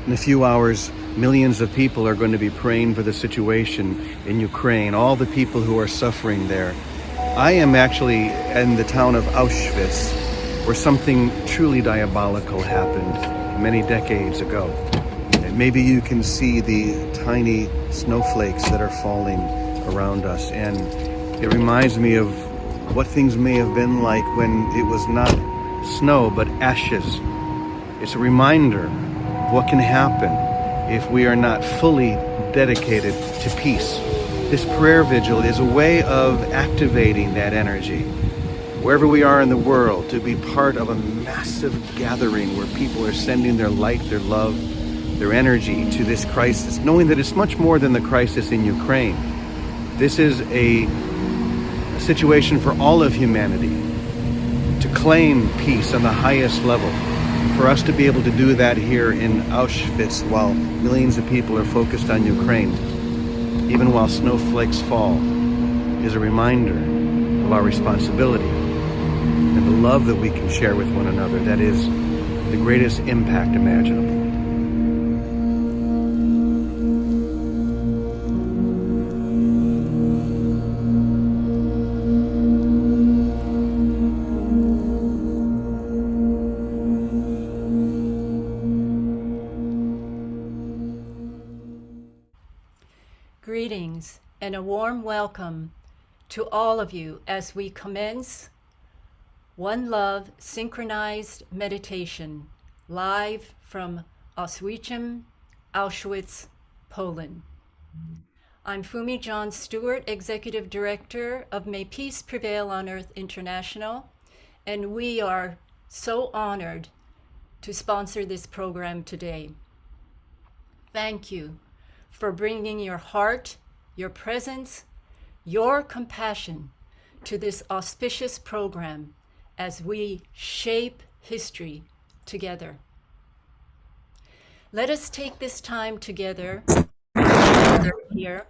In a few hours, millions of people are going to be praying for the situation in Ukraine, all the people who are suffering there. I am actually in the town of Auschwitz, where something truly diabolical happened many decades ago. And maybe you can see the tiny snowflakes that are falling around us, and it reminds me of what things may have been like when it was not snow but ashes. It's a reminder of what can happen if we are not fully dedicated to peace. This prayer vigil is a way of activating that energy. Wherever we are in the world, to be part of a massive gathering where people are sending their light, their love, their energy to this crisis, knowing that it's much more than the crisis in Ukraine. This is a situation for all of humanity to claim peace on the highest level. For us to be able to do that here in Auschwitz while millions of people are focused on Ukraine, even while snowflakes fall, is a reminder of our responsibility and the love that we can share with one another that is the greatest impact imaginable. Greetings and a warm welcome to all of you as we commence One Love Synchronized Meditation live from Oświęcim, Auschwitz, Poland. I'm Fumi John Stewart, Executive Director of May Peace Prevail on Earth International, and we are so honored to sponsor this program today. Thank you for bringing your heart, your presence, your compassion to this auspicious program as we shape history together. Let us take this time together here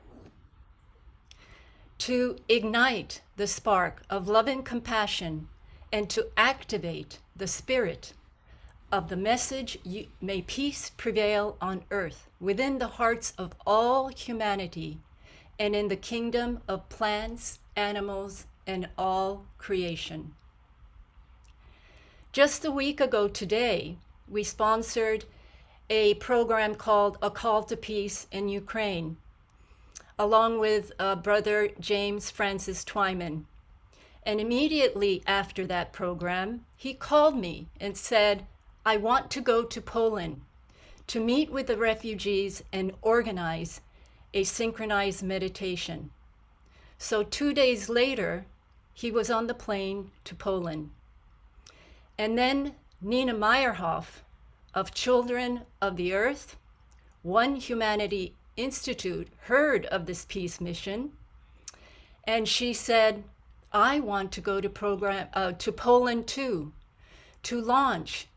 to ignite the spark of love and compassion and to activate the spirit of the message, may peace prevail on earth, within the hearts of all humanity and in the kingdom of plants, animals, and all creation. Just a week ago today, we sponsored a program called A Call to Peace in Ukraine, along with Brother James Francis Twyman. And immediately after that program, he called me and said, I want to go to Poland to meet with the refugees and organize a synchronized meditation. So 2 days later, he was on the plane to Poland. And then Nina Meyerhof of Children of the Earth, One Humanity Institute, heard of this peace mission, and she said, I want to go to Poland too, to launch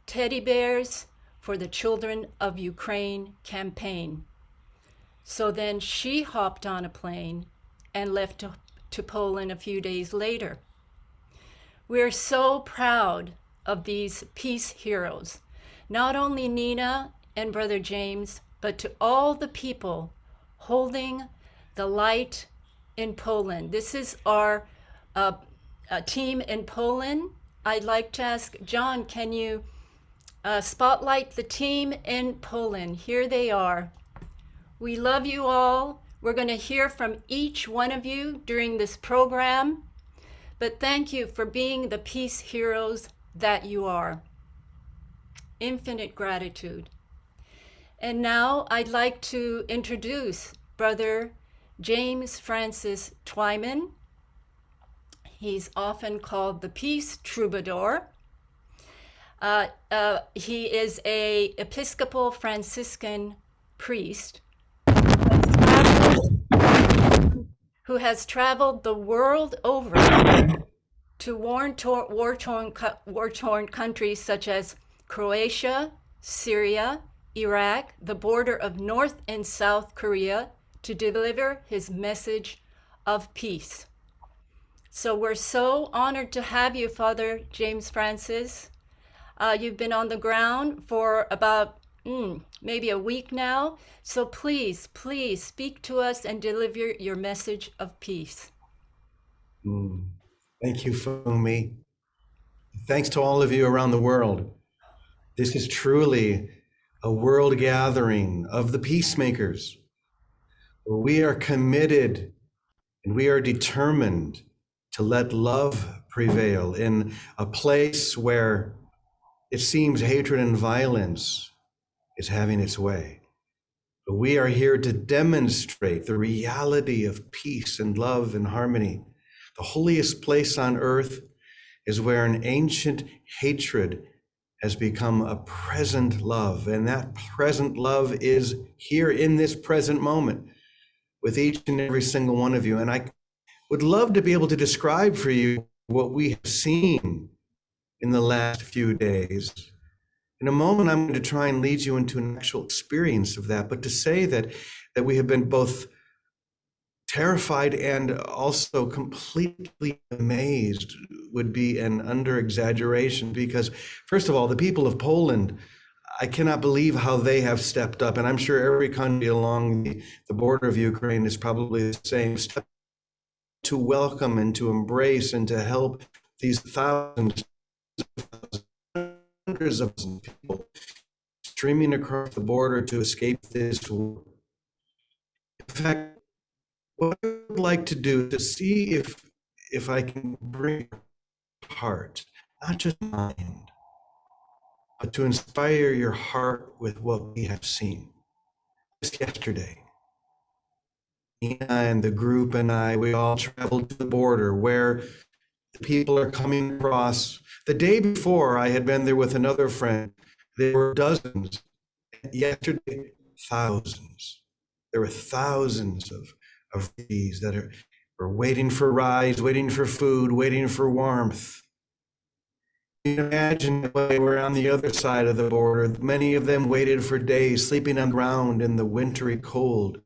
Teddy Bears for the Children of Ukraine campaign. So then she hopped on a plane and left to Poland a few days later. We're so proud of these peace heroes, not only Nina and Brother James, but to all the people holding the light in Poland. This is our team in Poland. I'd like to ask John, can you spotlight the team in Poland? Here they are. We love you all. We're going to hear from each one of you during this program, but thank you for being the peace heroes that you are. Infinite gratitude. And now I'd like to introduce Brother James Francis Twyman. He's often called the Peace Troubadour. He is an Episcopal Franciscan priest who has traveled the world over to war-torn countries such as Croatia, Syria, Iraq, the border of North and South Korea, to deliver his message of peace. So we're so honored to have you, Father James Francis. You've been on the ground for about maybe a week now. So please, please speak to us and deliver your message of peace. Thank you, Fumi. Thanks to all of you around the world. This is truly a world gathering of the peacemakers. We are committed and we are determined to let love prevail in a place where it seems hatred and violence is having its way. But we are here to demonstrate the reality of peace and love and harmony. The holiest place on earth is where an ancient hatred has become a present love. And that present love is here in this present moment with each and every single one of you. And I would love to be able to describe for you what we have seen in the last few days. In a moment, I'm going to try and lead you into an actual experience of that, but to say that we have been both terrified and also completely amazed would be an under-exaggeration, because first of all, the people of Poland, I cannot believe how they have stepped up, and I'm sure every country along the border of Ukraine is probably the same, step to welcome and to embrace and to help these thousands, hundreds of people streaming across the border to escape this war. In fact, what I would like to do is to see if I can bring your heart, not just mind, but to inspire your heart with what we have seen. Just yesterday, Nina and the group and I, we all traveled to the border where the people are coming across. The day before, I had been there with another friend. There were dozens. Yesterday, thousands. There were thousands of these that are waiting for rides, waiting for food, waiting for warmth. You can imagine when they were on the other side of the border, many of them waited for days, sleeping on the ground in the wintry cold,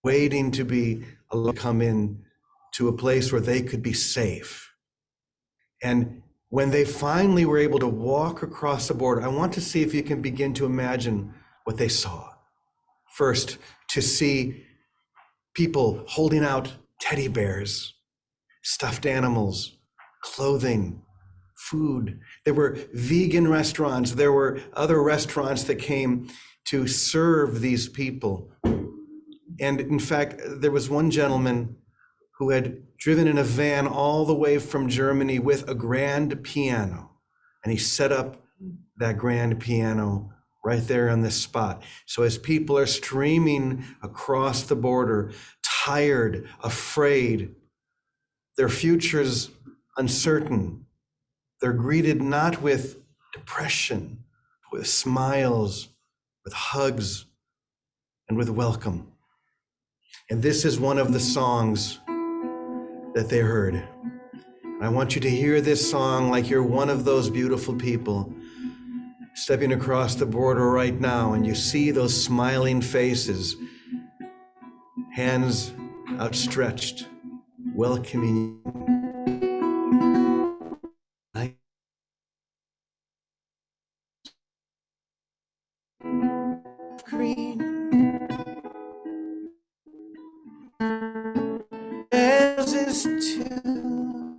waiting to be allowed to come in to a place where they could be safe. And when they finally were able to walk across the border, I want to see if you can begin to imagine what they saw. First, to see people holding out teddy bears, stuffed animals, clothing, food. There were vegan restaurants. There were other restaurants that came to serve these people. And in fact, there was one gentleman who had driven in a van all the way from Germany with a grand piano. And he set up that grand piano right there on this spot. So as people are streaming across the border, tired, afraid, their futures uncertain, they're greeted not with depression, with smiles, with hugs, and with welcome. And this is one of the songs that they heard. I want you to hear this song like you're one of those beautiful people stepping across the border right now, and you see those smiling faces, hands outstretched, welcoming you. Green as is too.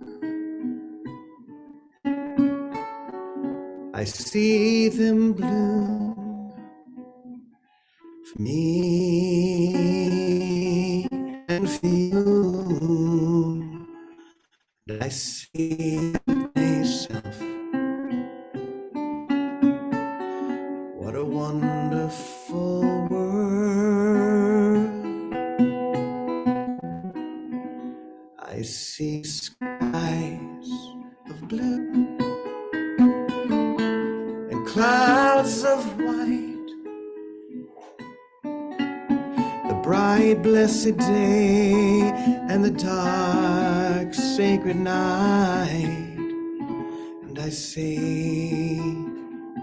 I see them bloom for me and for you. I see myself. What a wonderful world. I see skies of blue and clouds of white, the bright blessed day and the dark sacred night. And I say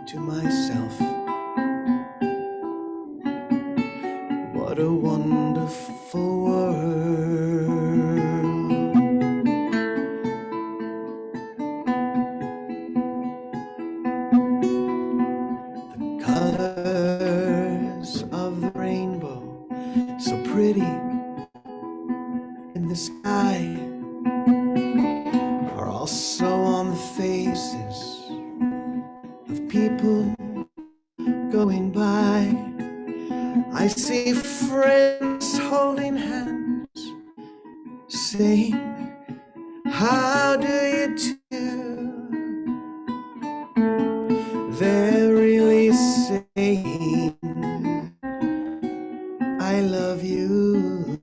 to myself, what a wonderful world. The colors how do you do? They're really saying, I love you.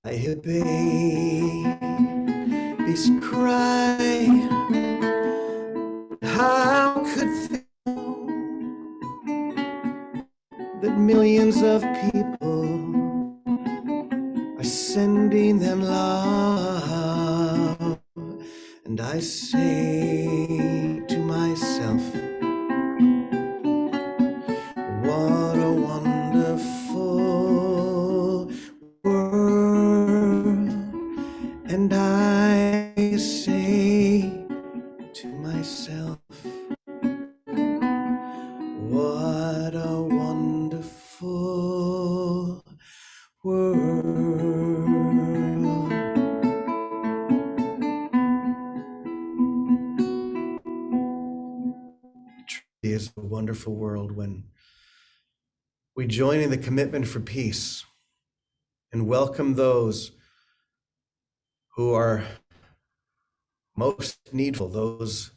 I hear babies cry. How could they know that millions of people are sending them love? And I say to myself, what a wonderful world. And I say to myself, what a wonderful world. It truly is a wonderful world when we join in the commitment for peace and welcome those who are most needful, those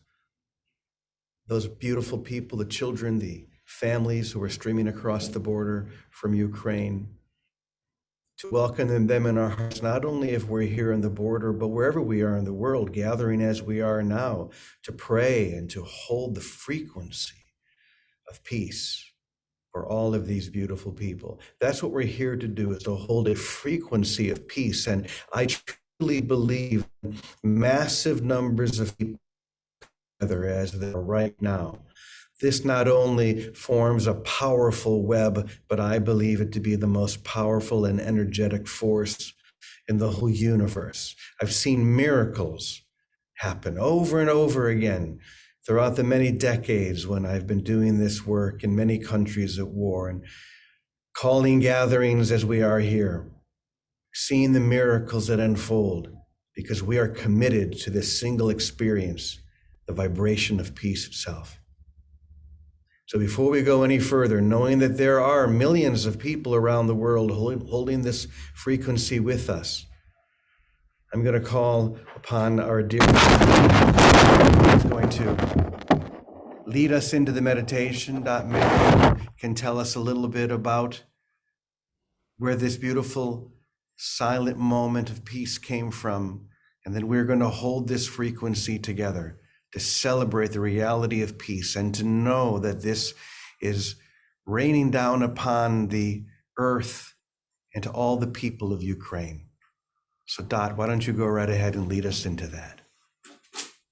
beautiful people, the children, the families who are streaming across the border from Ukraine, to welcome them in our hearts, not only if we're here on the border, but wherever we are in the world, gathering as we are now, to pray and to hold the frequency of peace for all of these beautiful people. That's what we're here to do, is to hold a frequency of peace. And I truly believe massive numbers of people together as they are right now. This not only forms a powerful web, but I believe it to be the most powerful and energetic force in the whole universe. I've seen miracles happen over and over again throughout the many decades when I've been doing this work in many countries at war and calling gatherings as we are here, seeing the miracles that unfold because we are committed to this single experience, the vibration of peace itself. So before we go any further, knowing that there are millions of people around the world holding this frequency with us, I'm going to call upon our dear who's going to lead us into the meditation. Maver can tell us a little bit about where this beautiful silent moment of peace came from, and then we're going to hold this frequency together to celebrate the reality of peace and to know that this is raining down upon the earth and to all the people of Ukraine. So Dot, why don't you go right ahead and lead us into that?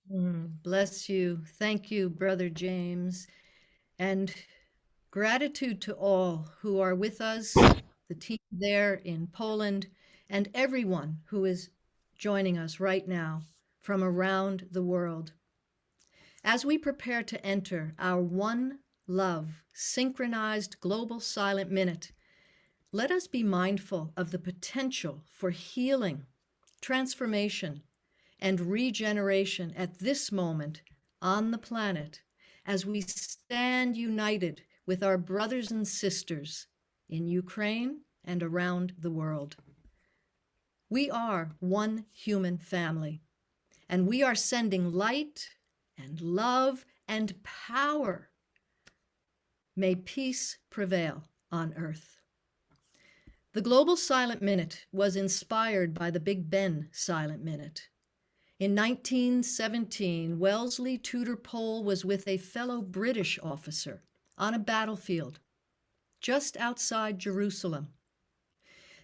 Bless you. Thank you, Brother James. And gratitude to all who are with us, the team there in Poland, and everyone who is joining us right now from around the world. As we prepare to enter our One Love Synchronized Global Silent Minute, let us be mindful of the potential for healing, transformation, and regeneration at this moment on the planet as we stand united with our brothers and sisters in Ukraine and around the world. We are one human family, and we are sending light and love and power. May peace prevail on earth. The Global Silent Minute was inspired by the Big Ben Silent Minute. In 1917, Wellesley Tudor Pole was with a fellow British officer on a battlefield just outside Jerusalem.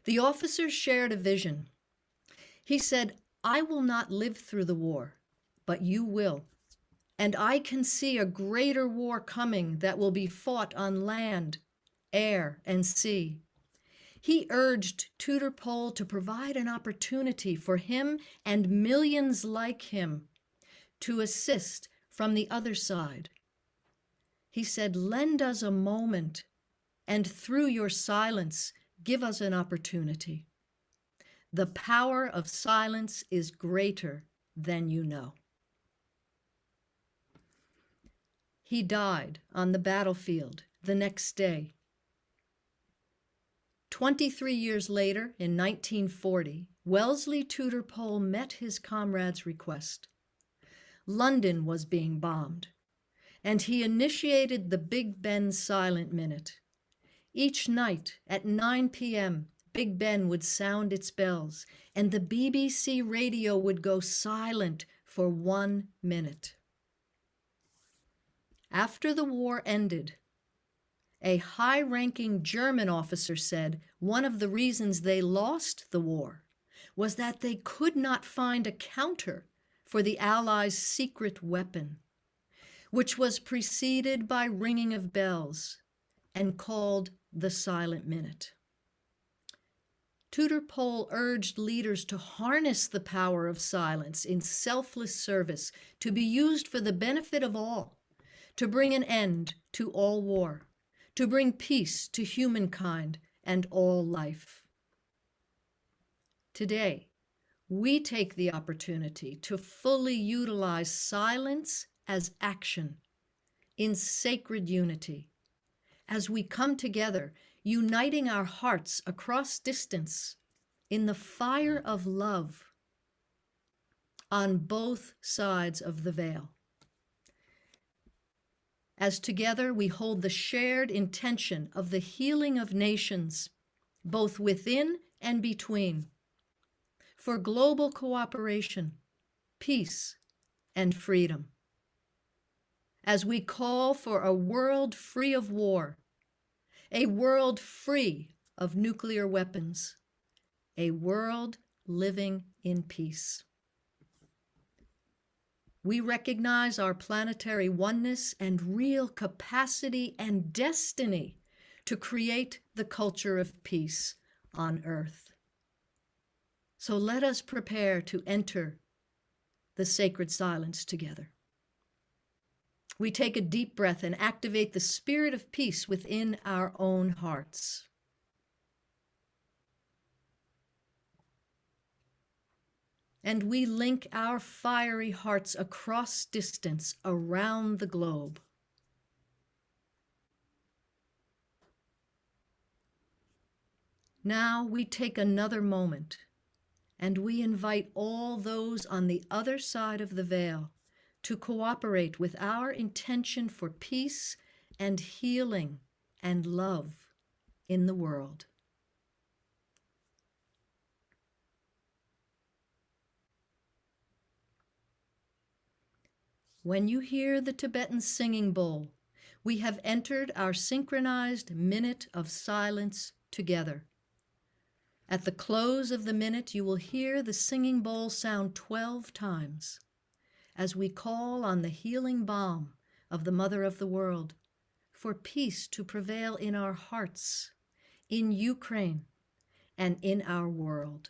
The officer shared a vision. He said, "I will not live through the war, but you will. And I can see a greater war coming that will be fought on land, air, and sea." He urged Tudor Pole to provide an opportunity for him and millions like him to assist from the other side. He said, "Lend us a moment, and through your silence, give us an opportunity. The power of silence is greater than you know." He died on the battlefield the next day. 23 years later, in 1940, Wellesley Tudor Pole met his comrade's request. London was being bombed, and he initiated the Big Ben Silent Minute. Each night at 9 p.m., Big Ben would sound its bells, and the BBC radio would go silent for 1 minute. After the war ended, a high-ranking German officer said one of the reasons they lost the war was that they could not find a counter for the Allies' secret weapon, which was preceded by ringing of bells and called the Silent Minute. Tudor Pole urged leaders to harness the power of silence in selfless service to be used for the benefit of all, to bring an end to all war, to bring peace to humankind and all life. Today, we take the opportunity to fully utilize silence as action in sacred unity as we come together, uniting our hearts across distance in the fire of love on both sides of the veil. As together we hold the shared intention of the healing of nations, both within and between, for global cooperation, peace, and freedom. As we call for a world free of war, a world free of nuclear weapons, a world living in peace. We recognize our planetary oneness and real capacity and destiny to create the culture of peace on Earth. So let us prepare to enter the sacred silence together. We take a deep breath and activate the spirit of peace within our own hearts. And we link our fiery hearts across distance around the globe. Now we take another moment and we invite all those on the other side of the veil to cooperate with our intention for peace and healing and love in the world. When you hear the Tibetan singing bowl, we have entered our synchronized minute of silence together. At the close of the minute, you will hear the singing bowl sound 12 times as we call on the healing balm of the Mother of the World for peace to prevail in our hearts, in Ukraine, and in our world.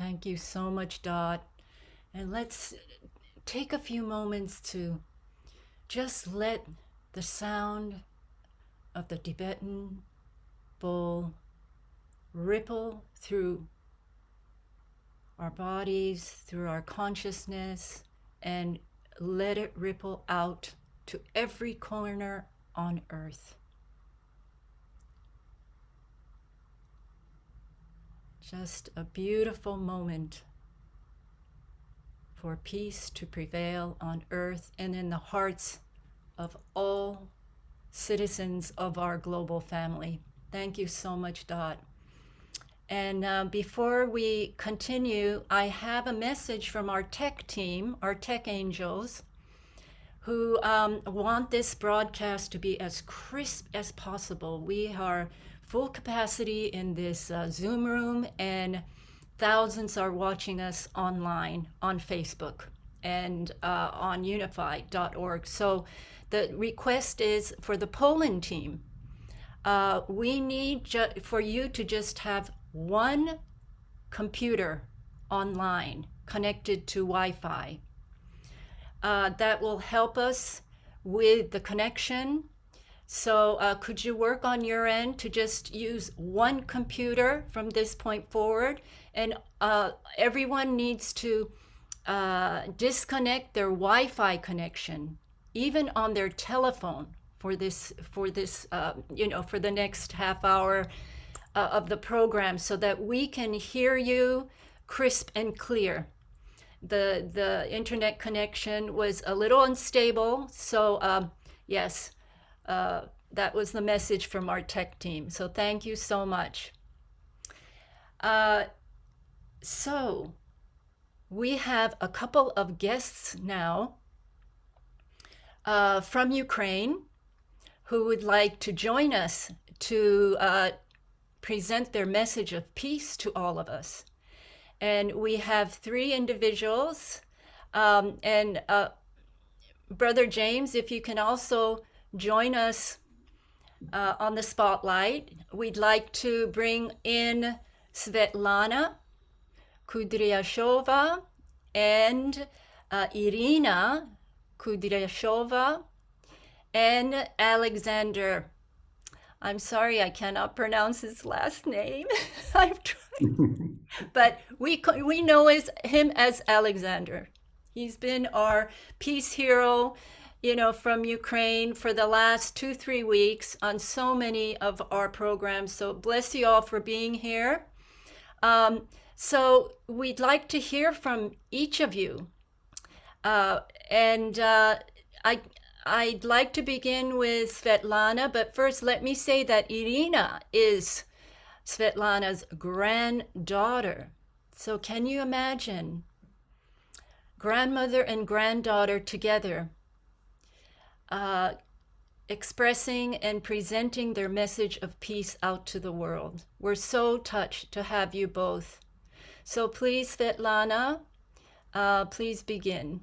Thank you so much, Dot. And let's take a few moments to just let the sound of the Tibetan bowl ripple through our bodies, through our consciousness, and let it ripple out to every corner on earth. Just a beautiful moment for peace to prevail on earth and in the hearts of all citizens of our global family. Thank you so much, Dot. And before we continue, I have a message from our tech team, our tech angels, who want this broadcast to be as crisp as possible. We are full capacity in this Zoom room, and thousands are watching us online on Facebook and on unified.org. So the request is for the Poland team, we need for you to just have one computer online connected to Wi-Fi. That will help us with the connection. So could you work on your end to just use one computer from this point forward? And everyone needs to disconnect their Wi-Fi connection, even on their telephone, for this, for the next half hour of the program, so that we can hear you crisp and clear. The internet connection was a little unstable, so yes, that was the message from our tech team. So thank you so much. So we have a couple of guests now from Ukraine who would like to join us to present their message of peace to all of us. And we have three individuals. And Brother James, if you can also join us on the spotlight. We'd like to bring in Svetlana, Kudryashova, and Iryna, Kudryashova, and Alexandr. I'm sorry, I cannot pronounce his last name. I've tried, but we know him as Alexandr. He's been our peace hero, from Ukraine for the last 2-3 weeks on so many of our programs. So bless you all for being here. So we'd like to hear from each of you. I'd like to begin with Svetlana, but first let me say that Iryna is Svetlana's granddaughter. So can you imagine grandmother and granddaughter together, expressing and presenting their message of peace out to the world? We're so touched to have you both. So please, Svetlana, please begin.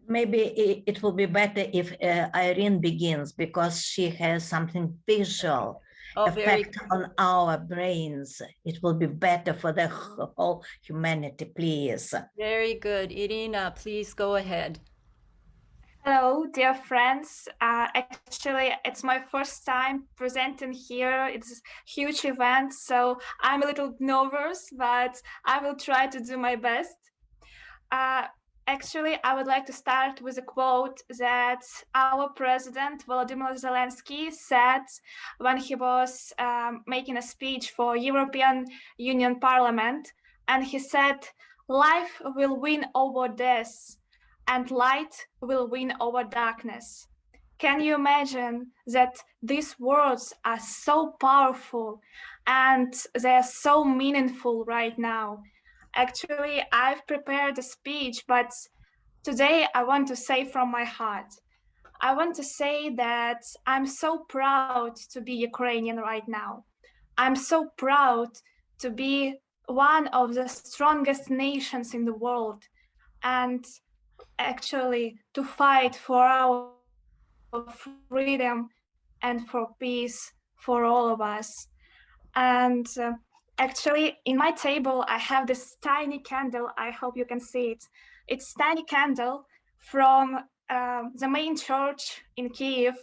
Maybe it will be better if Irene begins, because she has something visual effect on our brains. It will be better for the whole humanity, please. Very good. Iryna, please go ahead. Hello, dear friends. Actually, it's my first time presenting here. It's a huge event, so I'm a little nervous, but I will try to do my best. Actually, I would like to start with a quote that our president, Volodymyr Zelensky, said when he was making a speech for European Union Parliament. And he said, "Life will win over death, and light will win over darkness." Can you imagine that these words are so powerful and they're so meaningful right now? Actually, I've prepared a speech, but today I want to say from my heart. I want to say that I'm so proud to be Ukrainian right now. I'm so proud to be one of the strongest nations in the world, and actually to fight for our freedom and for peace for all of us. And Actually, in my table, I have this tiny candle. I hope you can see it. It's tiny candle from the main church in Kiev.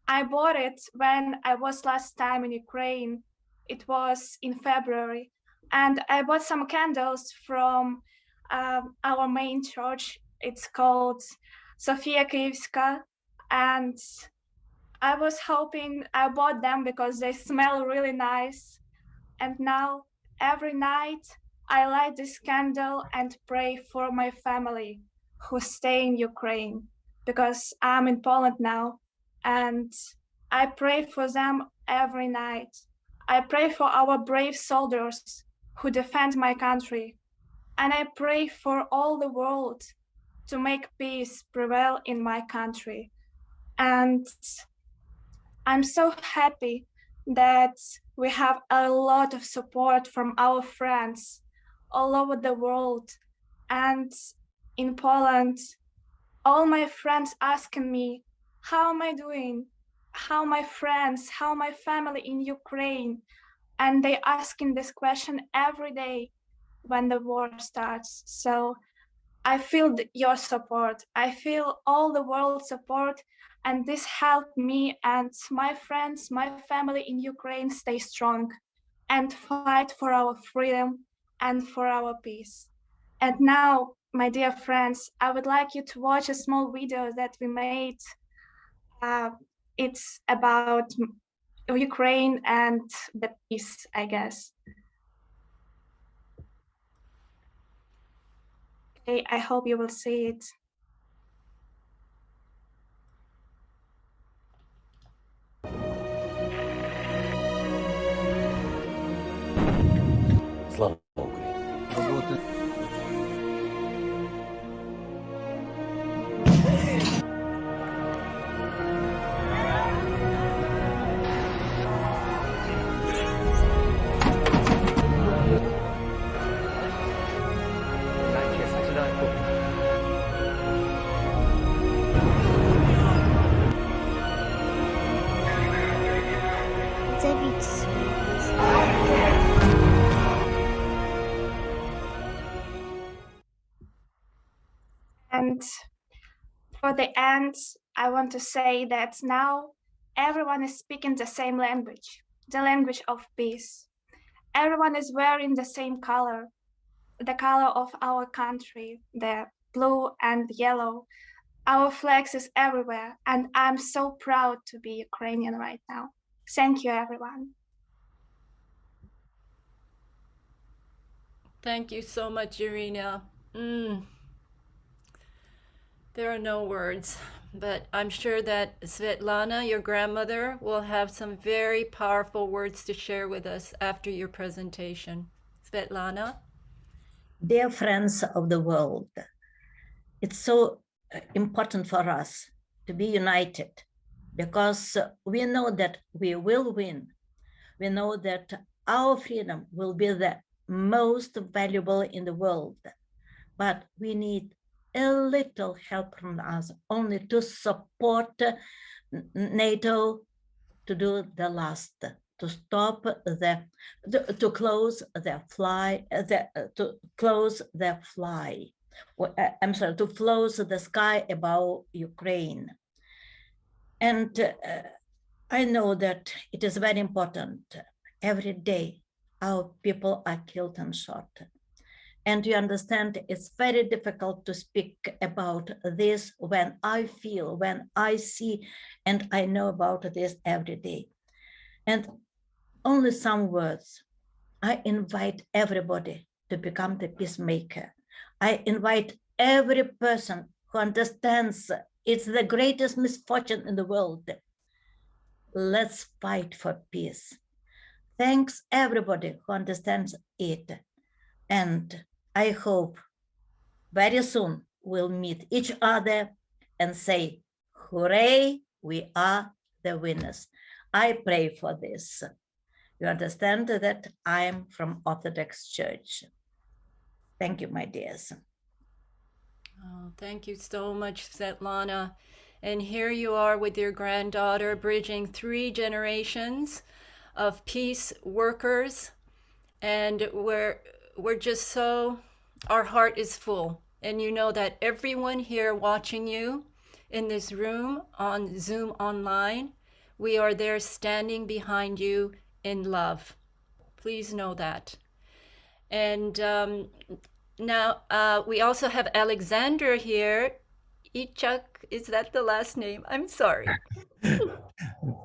I bought it when I was last time in Ukraine. It was in February. And I bought some candles from our main church. It's called Sofia Kievska. And I was hoping I bought them because they smell really nice. And now every night I light this candle and pray for my family who stay in Ukraine, because I'm in Poland now, and I pray for them every night. I pray for our brave soldiers who defend my country, and I pray for all the world to make peace prevail in my country. And I'm so happy that we have a lot of support from our friends all over the world. And in Poland, all my friends asking me, how am I doing? How my friends, how my family in Ukraine? And they asking this question every day when the war starts. So I feel your support. I feel all the world's support, and this helped me and my friends, my family in Ukraine stay strong and fight for our freedom and for our peace. And now, my dear friends, I would like you to watch a small video that we made. It's about Ukraine and the peace, I guess. Okay, I hope you will see it. Слава Україні! And for the end, I want to say that now everyone is speaking the same language, the language of peace. Everyone is wearing the same color, the color of our country, the blue and yellow. Our flags is everywhere, and I'm so proud to be Ukrainian right now. Thank you, everyone. Thank you so much, Iryna. There are no words, but I'm sure that Svetlana, your grandmother, will have some very powerful words to share with us after your presentation. Svetlana? Dear friends of the world, it's so important for us to be united, because we know that we will win. We know that our freedom will be the most valuable in the world, but we need a little help from us only to support NATO to do the last, to stop the, to close the fly, to close the fly. I'm sorry, to close the sky above Ukraine. And I know that it is very important. Every day, our people are killed and shot. And you understand, it's very difficult to speak about this when I feel, when I see, and I know about this every day. And only some words. I invite everybody to become the peacemaker. I invite every person who understands it's the greatest misfortune in the world. Let's fight for peace. Thanks everybody who understands it. And I hope very soon we'll meet each other and say, hooray, we are the winners. I pray for this. You understand that I'm from Orthodox Church. Thank you, my dears. Oh, thank you so much, Svetlana. And here you are with your granddaughter, bridging 3 generations of peace workers And we're just so, our heart is full. And you know that everyone here watching you in this room, on Zoom online, we are there standing behind you in love. Please know that. And now we also have Alexandr here. Illchuk, is that the last name? I'm sorry.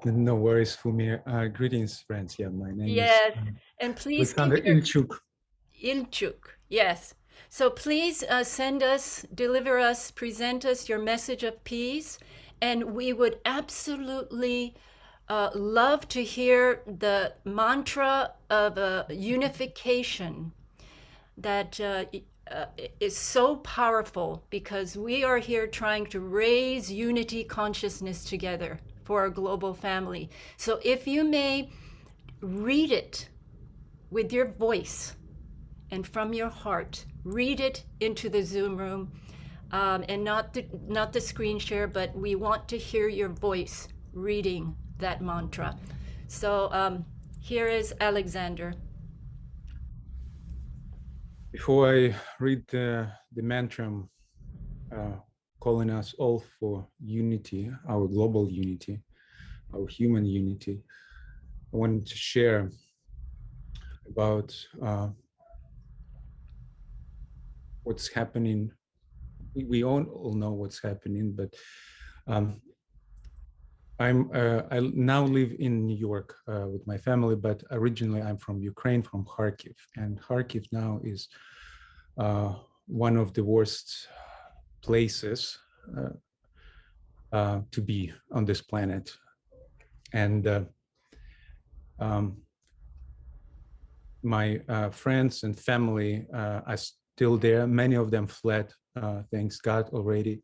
No worries, Fumi. Greetings, friends. Yeah, my name Yes, is and please keep Alexandr your Illchuk. Illchuk, yes. So please send us, deliver us, present us your message of peace, and we would absolutely love to hear the mantra of unification that is so powerful, because we are here trying to raise unity consciousness together for our global family. So if you may read it with your voice and from your heart, read it into the Zoom room, and not the screen share, but we want to hear your voice reading that mantra. So here is Alexandr. Before I read the mantra calling us all for unity, our global unity, our human unity, I wanted to share about what's happening. We all know what's happening, but I now live in New York with my family, but originally I'm from Ukraine, from Kharkiv, and Kharkiv now is one of the worst places to be on this planet. And my friends and family are still there. Many of them fled, thanks God, already.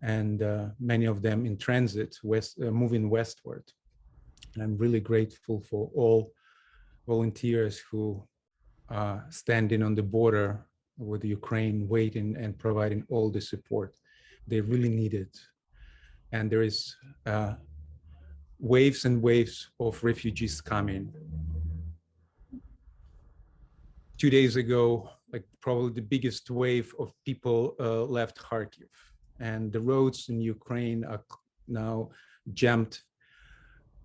And many of them in transit, moving westward. And I'm really grateful for all volunteers who are standing on the border with Ukraine, waiting and providing all the support they really need it. And there is waves and waves of refugees coming. 2 days ago, like probably the biggest wave of people left Kharkiv. And the roads in Ukraine are now jammed.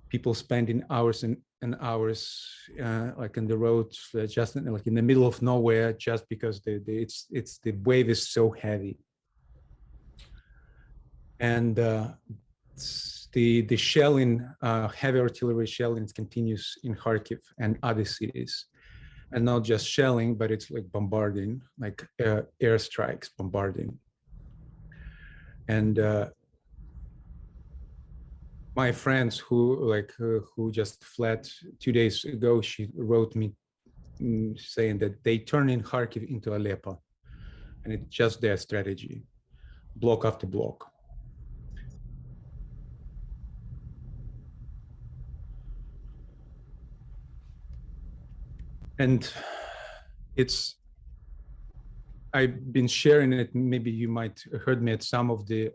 People spending hours and hours like in the roads, just like in the middle of nowhere, just because the wave is so heavy. And the shelling, heavy artillery shelling continues in Kharkiv and other cities. And not just shelling, but it's like bombarding, like airstrikes, bombarding. And my friends who just fled 2 days ago, she wrote me saying that they turn in Kharkiv into Aleppo, and it's just their strategy, block after block. And I've been sharing it, maybe you might have heard me at some of the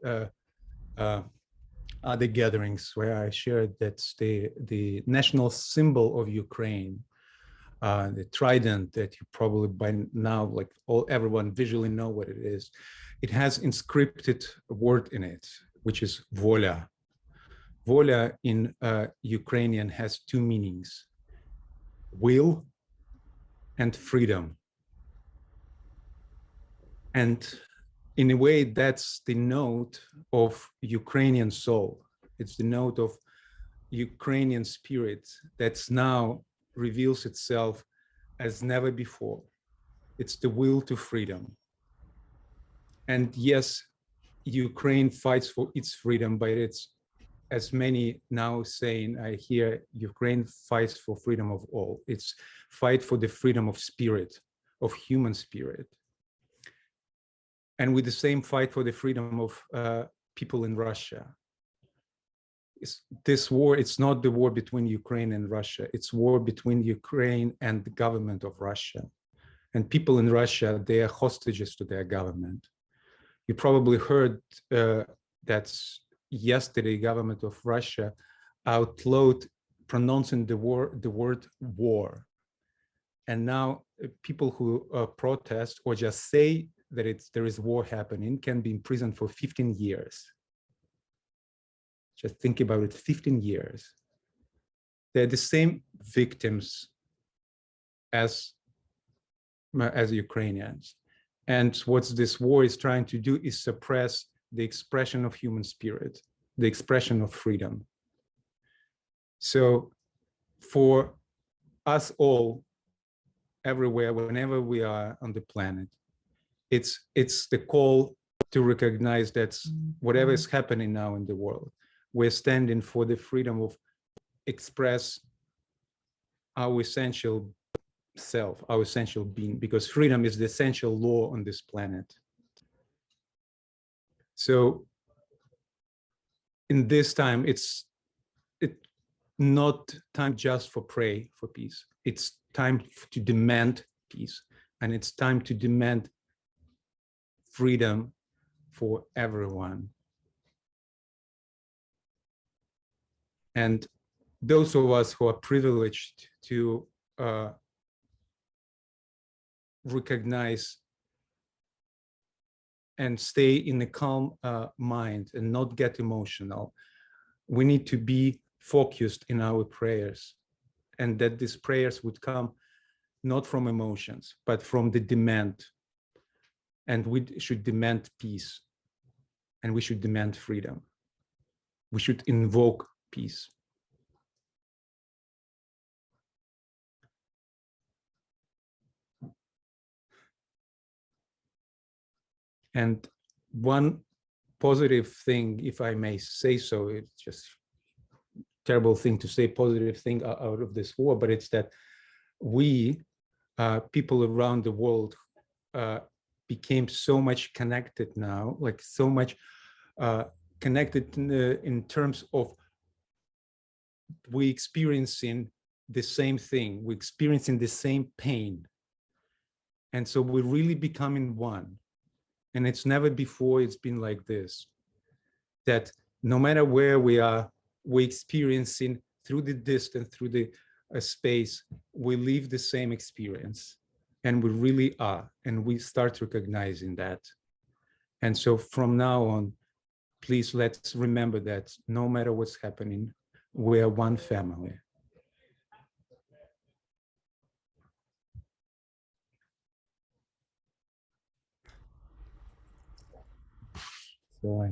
other gatherings where I shared that the national symbol of Ukraine, the trident that you probably by now, like everyone visually know what it is. It has inscripted a word in it, which is voля. Voля in Ukrainian has two meanings: will and freedom. And in a way, that's the note of Ukrainian soul. It's the note of Ukrainian spirit that's now reveals itself as never before. It's the will to freedom. And yes, Ukraine fights for its freedom, but it's, as many now saying, I hear, Ukraine fights for freedom of all. It's fight for the freedom of spirit, of human spirit. And with the same fight for the freedom of people in Russia. This war, it's not the war between Ukraine and Russia. It's war between Ukraine and the government of Russia. And people in Russia, they are hostages to their government. You probably heard that yesterday, government of Russia outlawed pronouncing the word war. And now people who protest or just say that there is war happening can be imprisoned for 15 years. Just think about it, 15 years. They're the same victims as Ukrainians. And what this war is trying to do is suppress the expression of human spirit, the expression of freedom. So for us all, everywhere, whenever we are on the planet, it's the call to recognize that whatever is happening now in the world, we're standing for the freedom of express our essential self, our essential being, because freedom is the essential law on this planet. So in this time, it's not time just for pray for peace. It's time to demand peace, and it's time to demand freedom for everyone. And those of us who are privileged to recognize and stay in a calm mind and not get emotional, we need to be focused in our prayers, and that these prayers would come not from emotions, but from the demand. And we should demand peace, and we should demand freedom. We should invoke peace. And one positive thing, if I may say so, it's just a terrible thing to say positive thing out of this war, but it's that we, people around the world, became so much connected now, like so much connected in terms of we experiencing the same thing, we're experiencing the same pain. And so we're really becoming one. And it's never before it's been like this, that no matter where we are, we're experiencing through the distance, through the space, we live the same experience. And we really are, and we start recognizing that. And so from now on, please let's remember that no matter what's happening, we are one family. So I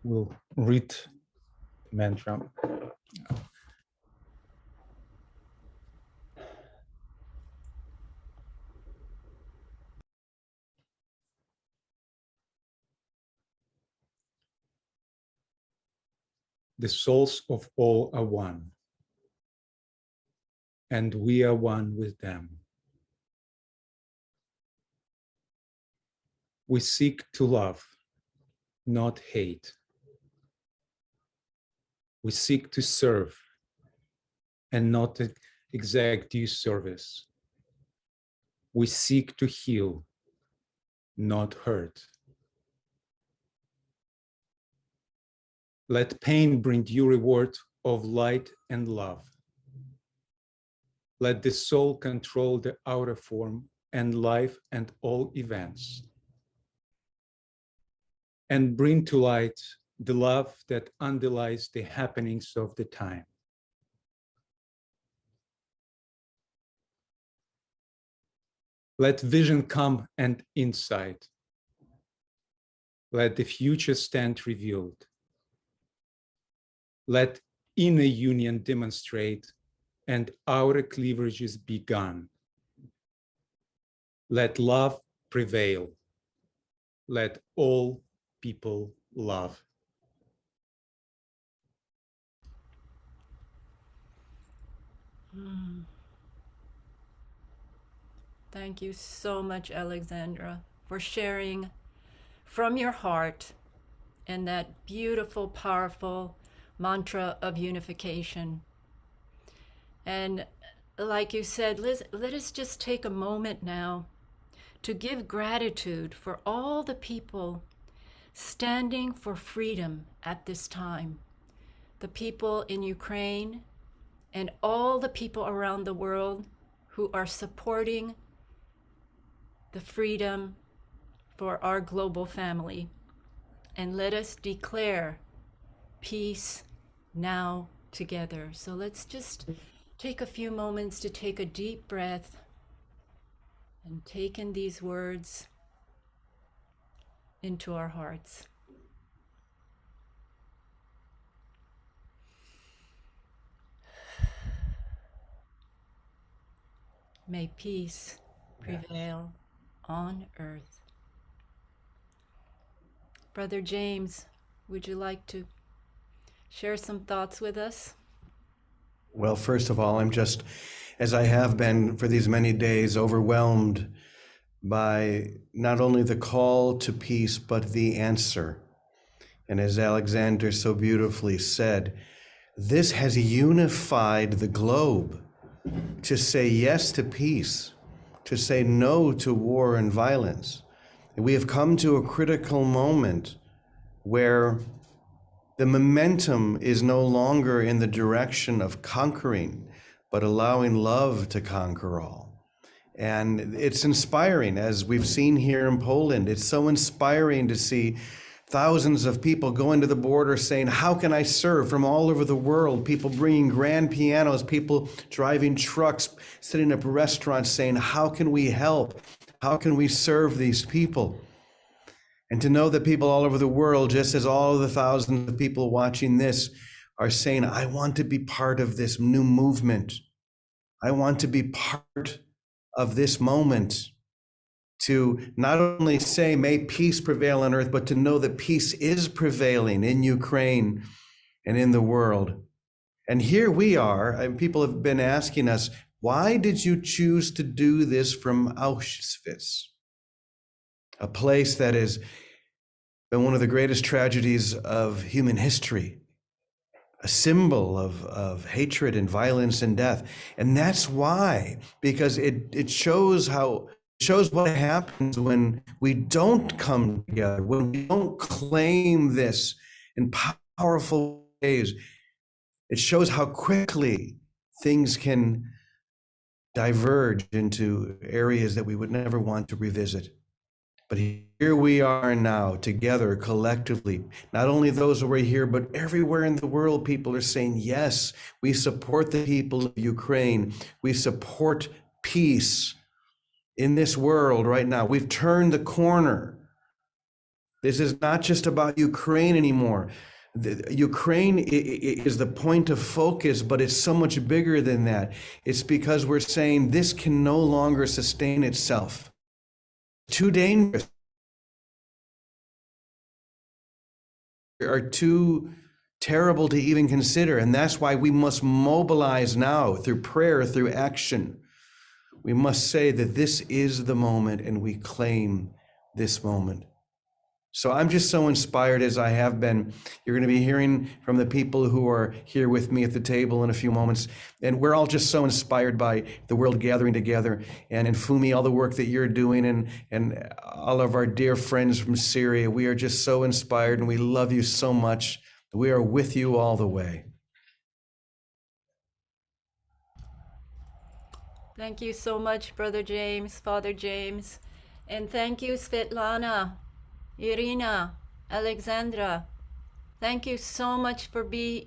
will read the mantra. The souls of all are one, and we are one with them. We seek to love, not hate. We seek to serve and not exact due service. We seek to heal, not hurt. Let pain bring due reward of light and love. Let the soul control the outer form and life and all events. And bring to light the love that underlies the happenings of the time. Let vision come and insight. Let the future stand revealed. Let inner union demonstrate and outer cleavages begun. Let love prevail. Let all people love. Thank you so much, Alexandra, for sharing from your heart and that beautiful, powerful mantra of unification. And like you said, let us just take a moment now to give gratitude for all the people standing for freedom at this time. The people in Ukraine and all the people around the world who are supporting the freedom for our global family. And let us declare peace now together. So let's just take a few moments to take a deep breath and take in these words into our hearts. May peace prevail on earth. Brother James, would you like to share some thoughts with us? Well, first of all, I'm just, as I have been for these many days, overwhelmed by not only the call to peace, but the answer. And as Alexandr so beautifully said, this has unified the globe to say yes to peace, to say no to war and violence. And we have come to a critical moment where the momentum is no longer in the direction of conquering, but allowing love to conquer all. And it's inspiring, as we've seen here in Poland. It's so inspiring to see thousands of people going to the border saying, how can I serve, from all over the world? People bringing grand pianos, people driving trucks, sitting up restaurants saying, how can we help? How can we serve these people? And to know that people all over the world, just as all of the thousands of people watching this are saying, I want to be part of this new movement. I want to be part of this moment, to not only say, may peace prevail on earth, but to know that peace is prevailing in Ukraine and in the world. And here we are, and people have been asking us, why did you choose to do this from Auschwitz? A place that has been one of the greatest tragedies of human history, a symbol of hatred and violence and death. And that's why, because it shows what happens when we don't come together, when we don't claim this in powerful ways. It shows how quickly things can diverge into areas that we would never want to revisit. But here we are now, together, collectively. Not only those who are here, but everywhere in the world, people are saying, yes, we support the people of Ukraine. We support peace in this world right now. We've turned the corner. This is not just about Ukraine anymore. Ukraine is the point of focus, but it's so much bigger than that. It's because we're saying this can no longer sustain itself. Too dangerous, are too terrible to even consider. And that's why we must mobilize now through prayer, through action. We must say that this is the moment, and we claim this moment. So I'm just so inspired, as I have been. You're going to be hearing from the people who are here with me at the table in a few moments. And we're all just so inspired by the world gathering together. And Fumi, all the work that you're doing, and all of our dear friends from Syria. We are just so inspired, and we love you so much. We are with you all the way. Thank you so much, Brother James, Father James. And thank you, Svetlana, Iryna, Alexandra. Thank you so much for being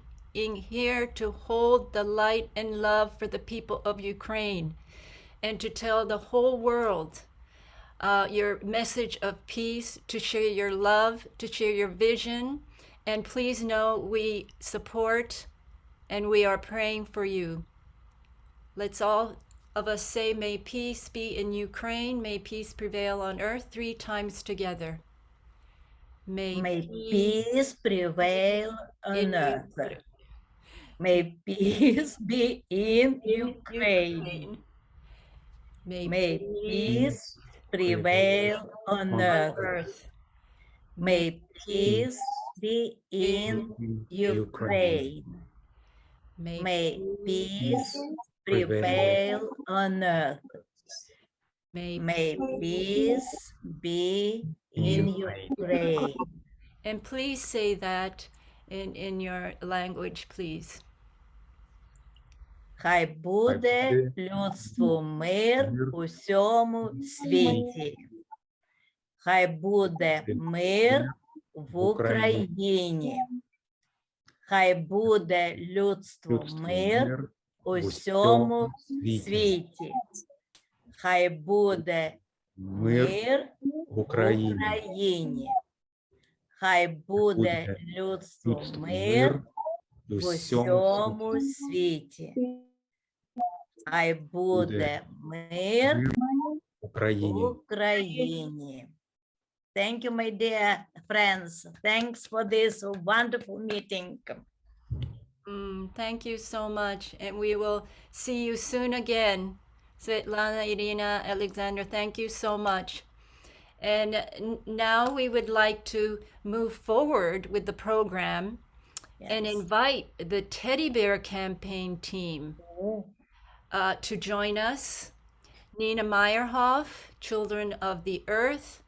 here to hold the light and love for the people of Ukraine, and to tell the whole world your message of peace, to share your love, to share your vision. And please know we support and we are praying for you. Let's all of us say, may peace be in Ukraine, may peace prevail on earth, 3 times together. May peace prevail on earth. May peace be in Ukraine. May peace prevail on earth. May peace be in Ukraine. May peace prevail on earth. May peace be in Ukraine. And please say that in your language, please. Хай буде людству мир у всьому світі. Хай буде мир в Україні. Хай буде людству мир у всьому світі. Хай буде мир в Україні. Хай буде людству мир у всьому світі. Хай буде мир в Україні. Thank you, my dear friends. Thanks for this wonderful meeting. Thank you so much. And we will see you soon again. Svetlana, Iryna, Alexandr, thank you so much. And now we would like to move forward with the program and invite the Teddy Bear Campaign team to join us. Nina Meyerhof, Children of the Earth,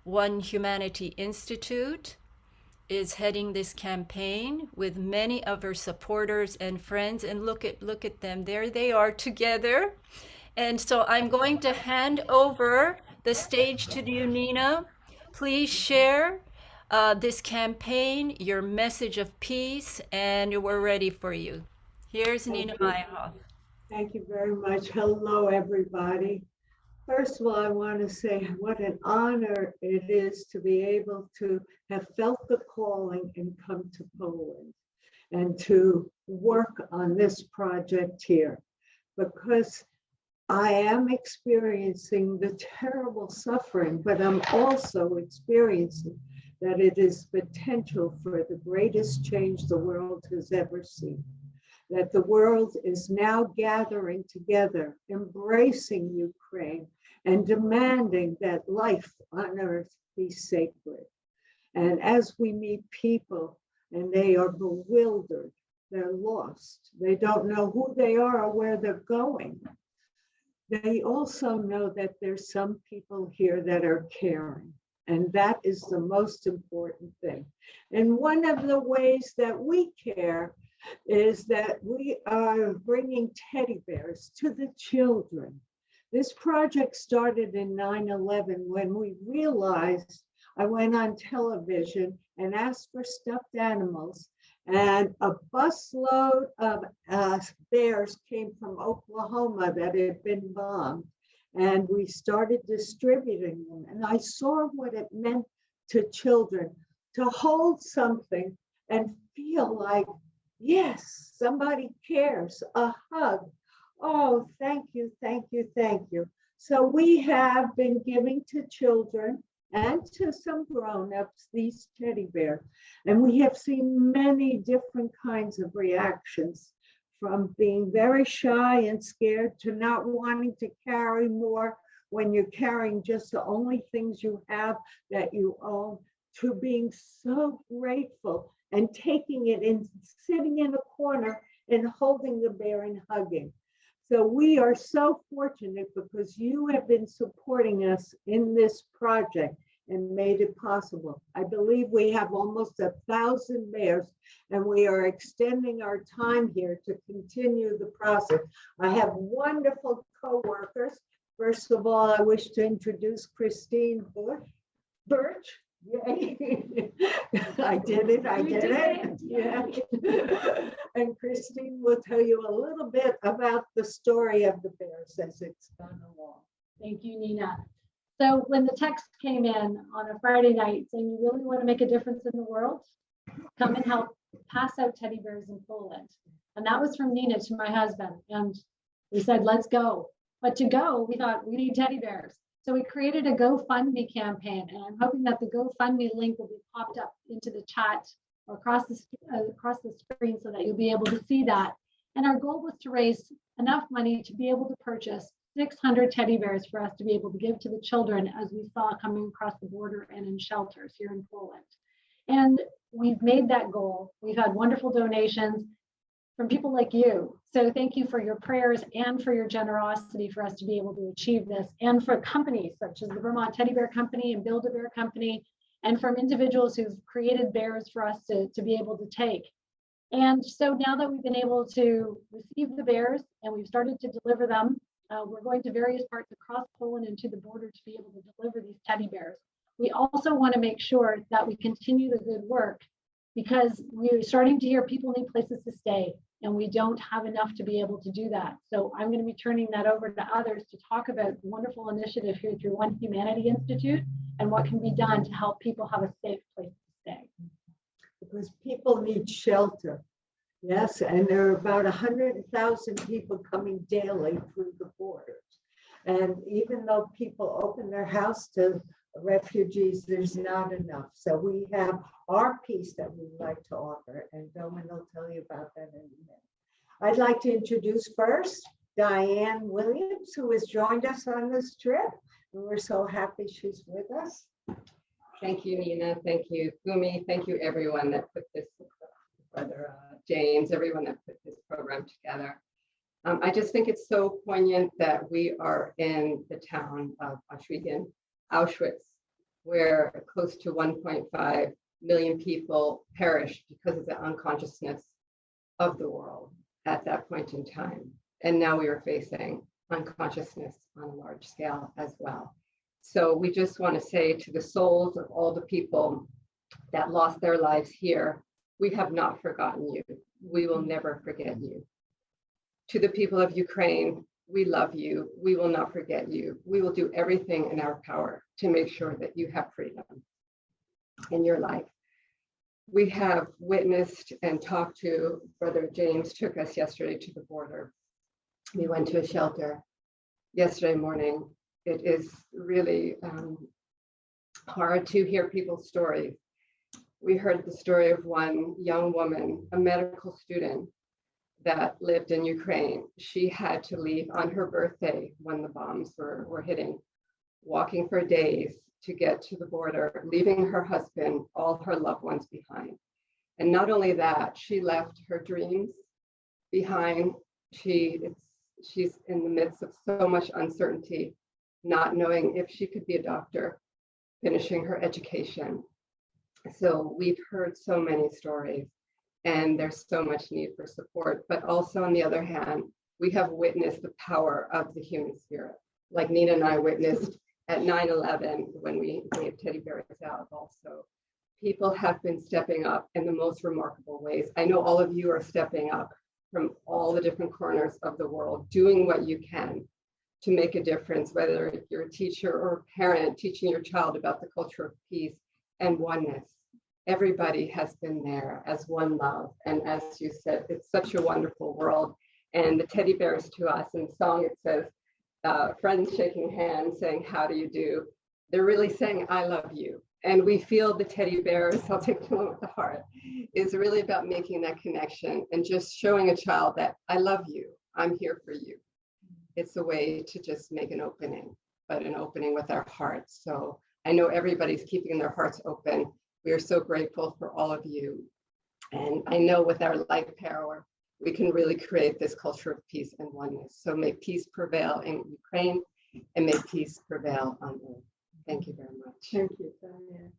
One Humanity Institute, is heading this campaign with many of her supporters and friends. And look at them. There they are together. And so I'm going to hand over the stage to you, Nina. Please share this campaign, your message of peace, and we're ready for you. Here's Nina Meyerhof. Thank you very much. Hello, everybody. First of all, I want to say what an honor it is to be able to have felt the calling and come to Poland and to work on this project here, because I am experiencing the terrible suffering, but I'm also experiencing that it is potential for the greatest change the world has ever seen. That the world is now gathering together, embracing Ukraine, and demanding that life on earth be sacred. And as we meet people and they are bewildered, they're lost, they don't know who they are or where they're going, they also know that there's some people here that are caring. And that is the most important thing. And one of the ways that we care is that we are bringing teddy bears to the children. This project started in 9/11 when we realized, I went on television and asked for stuffed animals, and a busload of bears came from Oklahoma that had been bombed, and we started distributing them. And I saw what it meant to children to hold something and feel like, yes, somebody cares, a hug. Oh, thank you, thank you, thank you. So we have been giving to children and to some grown-ups these teddy bears. And we have seen many different kinds of reactions, from being very shy and scared to not wanting to carry more when you're carrying just the only things you have that you own, to being so grateful and taking it and sitting in a corner and holding the bear and hugging. So we are so fortunate because you have been supporting us in this project and made it possible. I believe we have almost 1,000 bears, and we are extending our time here to continue the process. I have wonderful co-workers. First of all, I wish to introduce Christine Birch. Yay. I did it. Yeah. And Christine will tell you a little bit about the story of the bears as it's gone along. Thank you, Nina. So when the text came in on a Friday night saying you really want to make a difference in the world, come and help pass out teddy bears in Poland. And that was from Nina to my husband. And we said, let's go. But to go, we thought we need teddy bears. So we created a GoFundMe campaign, and I'm hoping that the GoFundMe link will be popped up into the chat or across the screen so that you'll be able to see that. And our goal was to raise enough money to be able to purchase 600 teddy bears for us to be able to give to the children as we saw coming across the border and in shelters here in Poland. And we've made that goal. We've had wonderful donations from people like you. So thank you for your prayers and for your generosity for us to be able to achieve this, and for companies such as the Vermont Teddy Bear Company and Build-A-Bear Company, and from individuals who've created bears for us to be able to take. And so now that we've been able to receive the bears and we've started to deliver them, we're going to various parts across Poland and to the border to be able to deliver these teddy bears. We also want to make sure that we continue the good work because we're starting to hear people need places to stay and we don't have enough to be able to do that. So I'm going to be turning that over to others to talk about the wonderful initiative here through One Humanity Institute and what can be done to help people have a safe place to stay. Because people need shelter. Yes, and there are about 100,000 people coming daily through the borders. And even though people open their house to refugees, there's not enough. So we have our piece that we'd like to offer, and Doman will tell you about that in a minute. I'd like to introduce first Diane Williams, who has joined us on this trip. And we're so happy she's with us. Thank you, Nina. Thank you, Gumi. Thank you, everyone that put this, Brother James, everyone that put this program together. I just think it's so poignant that we are in the town of Auschwitz, where close to 1.5 million people perished because of the unconsciousness of the world at that point in time. And now we are facing unconsciousness on a large scale as well. So we just want to say to the souls of all the people that lost their lives here, we have not forgotten you. We will never forget you. To the people of Ukraine, we love you. We will not forget you. We will do everything in our power to make sure that you have freedom in your life. We have witnessed and talked to, Brother James took us yesterday to the border. We went to a shelter yesterday morning. It is really hard to hear people's stories. We heard the story of one young woman, a medical student that lived in Ukraine. She had to leave on her birthday when the bombs were hitting, walking for days to get to the border, leaving her husband, all her loved ones behind. And not only that, she left her dreams behind. She's in the midst of so much uncertainty, not knowing if she could be a doctor, finishing her education. So we've heard so many stories and there's so much need for support, but also on the other hand, we have witnessed the power of the human spirit. Like Nina and I witnessed at 9/11 when we gave teddy bears out also. People have been stepping up in the most remarkable ways. I know all of you are stepping up from all the different corners of the world, doing what you can to make a difference, whether you're a teacher or a parent teaching your child about the culture of peace and oneness. Everybody has been there as one love. And as you said, it's such a wonderful world. And the teddy bears to us in the song, it says, friends shaking hands saying, how do you do? They're really saying, I love you. And we feel the teddy bears, I'll take the one with the heart, is really about making that connection and just showing a child that I love you, I'm here for you. It's a way to just make an opening, but an opening with our hearts. So I know everybody's keeping their hearts open. We are so grateful for all of you. And I know with our light power, we can really create this culture of peace and oneness. So may peace prevail in Ukraine and may peace prevail on earth. Thank you very much. Thank you, Diane.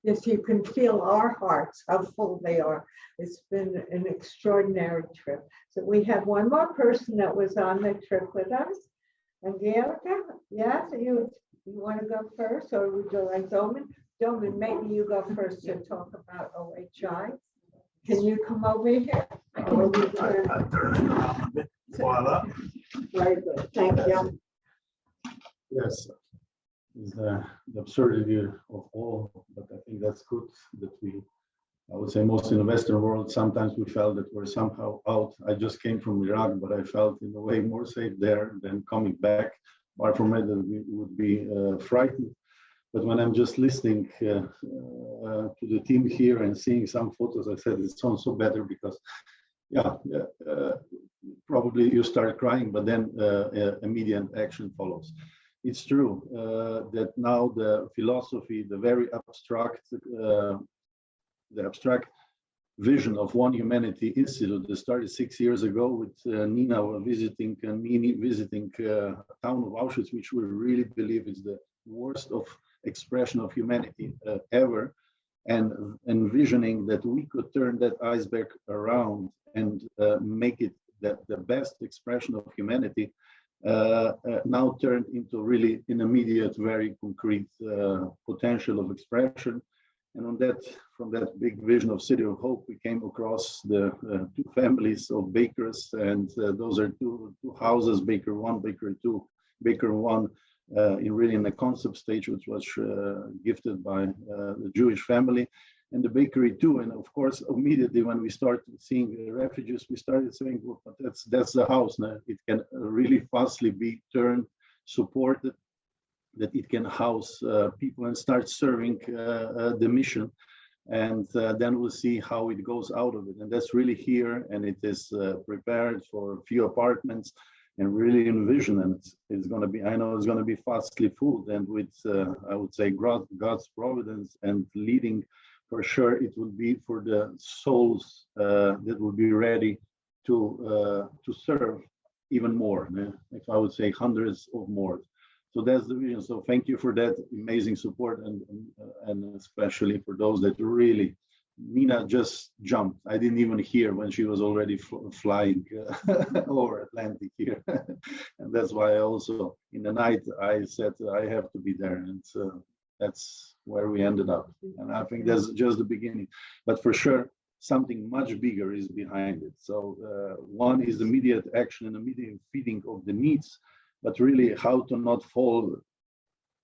Yes, you can feel our hearts, how full they are. It's been an extraordinary trip. So we have one more person that was on the trip with us. Angelica, yes, you want to go first, or would you like Doman? Doman, maybe you go first to talk about OHI. Can you come over here? I'll turn it around a bit. Voila. Very good, thank you. Yes, is the absurdity of all, but I think that's good that I would say most in the Western world, sometimes we felt that we're somehow out. I just came from Iraq, but I felt in a way more safe there than coming back. Far from it, that we would be frightened. But when I'm just listening to the team here and seeing some photos, I said it sounds so better because, probably you start crying, but then immediate action follows. It's true that now the philosophy, the very abstract, the abstract vision of One Humanity Institute that started 6 years ago with Nina visiting and me visiting a town of Auschwitz, which we really believe is the worst of expression of humanity ever. and envisioning that we could turn that iceberg around and make it the best expression of humanity, now turned into really an immediate, very concrete potential of expression. And on that, from that big vision of City of Hope, we came across the two families of bakers, and those are two houses, Baker 1, Baker 2, Baker 1, in the concept stage, which was gifted by the Jewish family, and the bakery 2. And of course, immediately when we started seeing the refugees, we started saying, well, but that's the house now. It can really fastly be turned, supported, that it can house people and start serving the mission. And then we'll see how it goes out of it. And that's really here, and it is prepared for a few apartments, and really envision, and it's going to be, I know it's going to be fastly full, and with, I would say, God's providence and leading, for sure, it will be for the souls that will be ready to serve even more, if I would say hundreds of more. So that's the vision. So thank you for that amazing support, and especially for those that really, Nina just jumped. I didn't even hear when she was already flying over Atlantic here. And that's why I also, in the night, I said I have to be there. And that's where we ended up. And I think that's just the beginning. But for sure, something much bigger is behind it. So one is immediate action and immediate feeding of the needs, but really how to not fall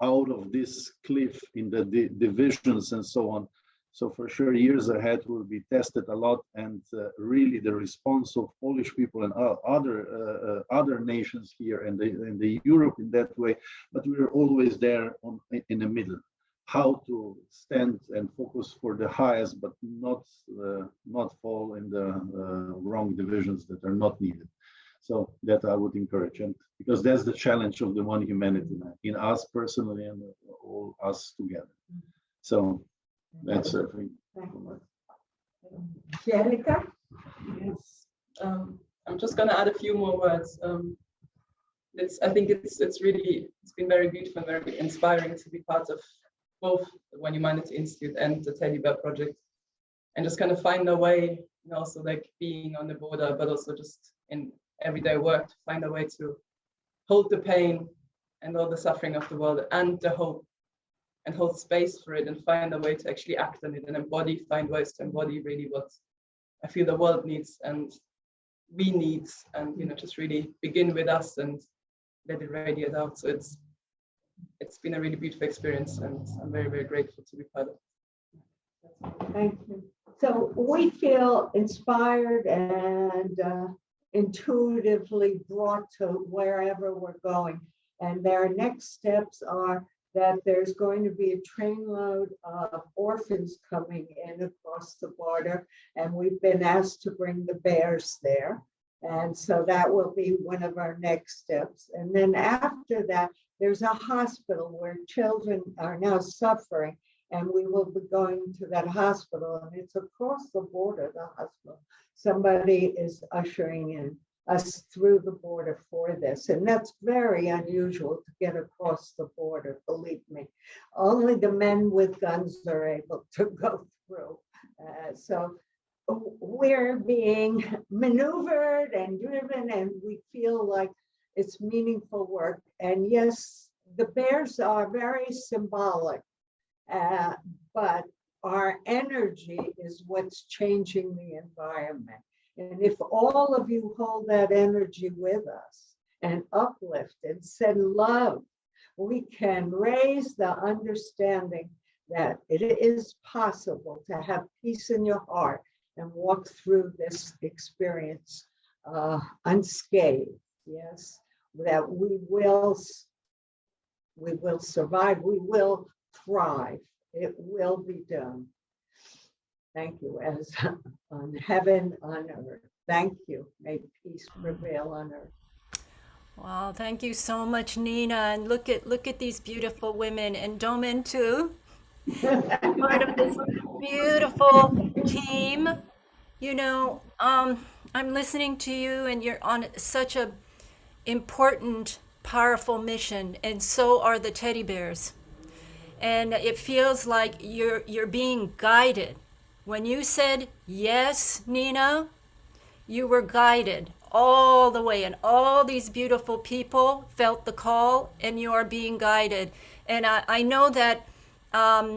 out of this cliff in the divisions and so on. So for sure, years ahead will be tested a lot, and really the response of Polish people and other nations here and the Europe in that way. But we are always there in the middle, how to stand and focus for the highest, but not fall in the wrong divisions that are not needed. So that I would encourage, and because that's the challenge of the one humanity in us personally and all us together. So. That's everything. Jenica? Yes. I'm just going to add a few more words. I think it's been very beautiful and very inspiring to be part of both the One Humanity Institute and the Teddy Bear Project, and just kind of find a way, also like being on the border, but also just in everyday work, to find a way to hold the pain and all the suffering of the world and the hope, and hold space for it, and find a way to actually act on it and find ways to embody really what I feel the world needs and we need, and just really begin with us and let it radiate out. So it's been a really beautiful experience, and I'm very, very grateful to be part of it. Thank you. So we feel inspired and intuitively brought to wherever we're going, and their next steps are that there's going to be a trainload of orphans coming in across the border, and we've been asked to bring the bears there. And so that will be one of our next steps. And then after that, there's a hospital where children are now suffering, and we will be going to that hospital, and it's across the border, the hospital. Somebody is ushering in us through the border for this. And that's very unusual to get across the border, believe me. Only the men with guns are able to go through. So we're being maneuvered and driven, and we feel like it's meaningful work. And yes, the bears are very symbolic, but our energy is what's changing the environment. And if all of you hold that energy with us and uplift and send love, we can raise the understanding that it is possible to have peace in your heart and walk through this experience unscathed. Yes, that we will survive, we will thrive, it will be done. Thank you, as on heaven, on earth. Thank you. May peace prevail on earth. Wow, thank you so much, Nina. And look at these beautiful women, and Domen too, part of this beautiful team. I'm listening to you, and you're on such a important, powerful mission, and so are the teddy bears. and it feels like you're being guided. When you said yes, Nina, you were guided all the way, and all these beautiful people felt the call, and you are being guided. And I know that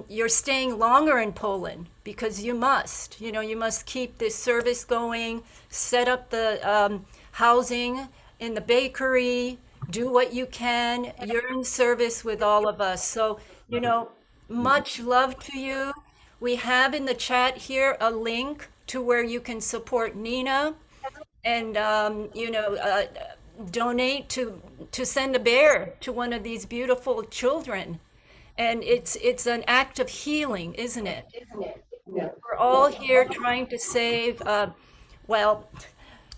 you're staying longer in Poland because you must. You must keep this service going, set up the housing in the bakery, do what you can. You're in service with all of us. So, much love to you. We have in the chat here a link to where you can support Nina and, donate to send a bear to one of these beautiful children. And it's an act of healing, isn't it? We're all here trying to save,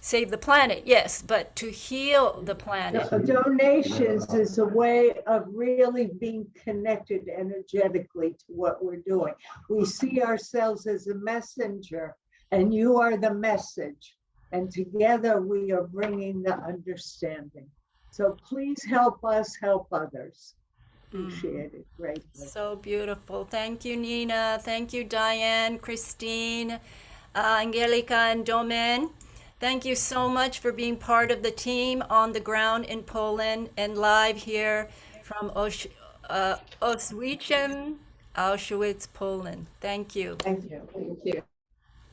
save the planet, yes, but to heal the planet. Donations is a way of really being connected energetically to what we're doing. We see ourselves as a messenger, and you are the message. And together we are bringing the understanding. So please help us help others. Appreciate it greatly. So beautiful. Thank you, Nina. Thank you, Diane, Christine, Angelica, and Domen. Thank you so much for being part of the team on the ground in Poland and live here from Oświęcim, Auschwitz, Poland. Thank you. Thank you. Thank you.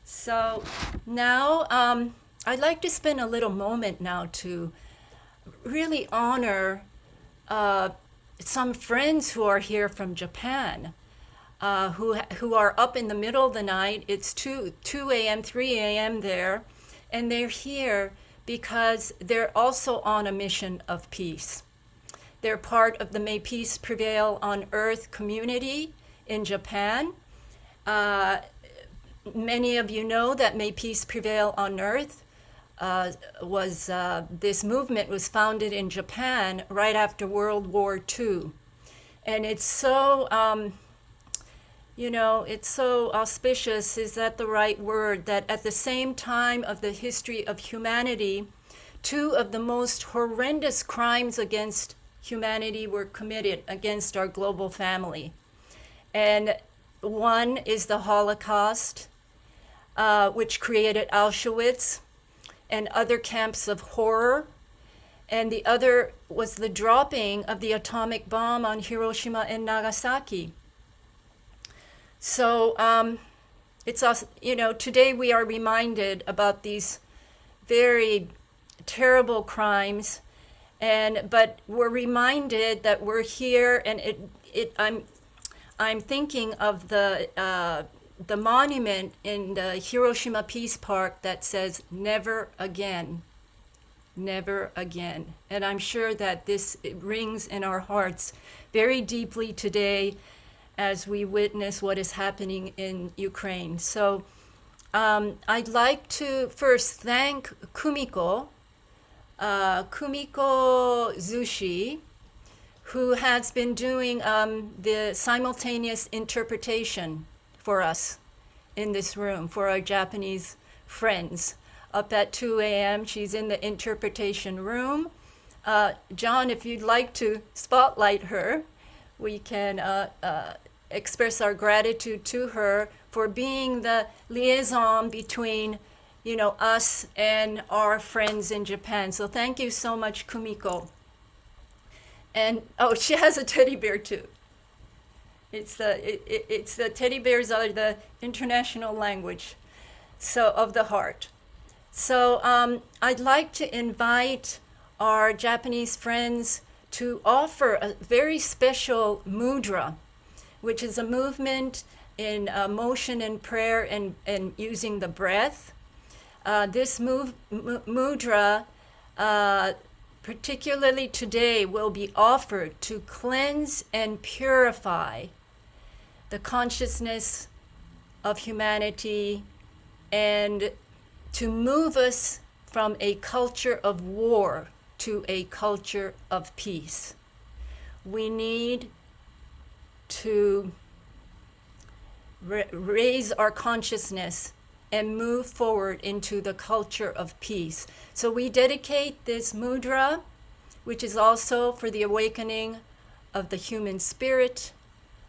So now I'd like to spend a little moment now to really honor some friends who are here from Japan, who are up in the middle of the night. It's 2 a.m., 3 a.m. there, and they're here because they're also on a mission of peace. They're part of the May Peace Prevail on Earth community in Japan. Many of you know that May Peace Prevail on Earth this movement was founded in Japan right after World War II. And it's so, it's so auspicious, is that the right word, that at the same time of the history of humanity, two of the most horrendous crimes against humanity were committed against our global family. And one is the Holocaust, which created Auschwitz and other camps of horror. And the other was the dropping of the atomic bomb on Hiroshima and Nagasaki. So it's us, today we are reminded about these very terrible crimes, but we're reminded that we're here, and I'm thinking of the monument in the Hiroshima Peace Park that says never again, never again. And I'm sure that it rings in our hearts very deeply today as we witness what is happening in Ukraine. So I'd like to first thank Kumiko Zushi, who has been doing the simultaneous interpretation for us in this room, for our Japanese friends. Up at 2 a.m., she's in the interpretation room. John, if you'd like to spotlight her, we can express our gratitude to her for being the liaison between, us and our friends in Japan. So thank you so much, Kumiko. And she has a teddy bear too. It's the teddy bears are the international language, so of the heart. So I'd like to invite our Japanese friends to offer a very special mudra, which is a movement in motion and prayer and using the breath. This mudra, particularly today, will be offered to cleanse and purify the consciousness of humanity and to move us from a culture of war to a culture of peace. We need to raise our consciousness and move forward into the culture of peace. So we dedicate this mudra, which is also for the awakening of the human spirit,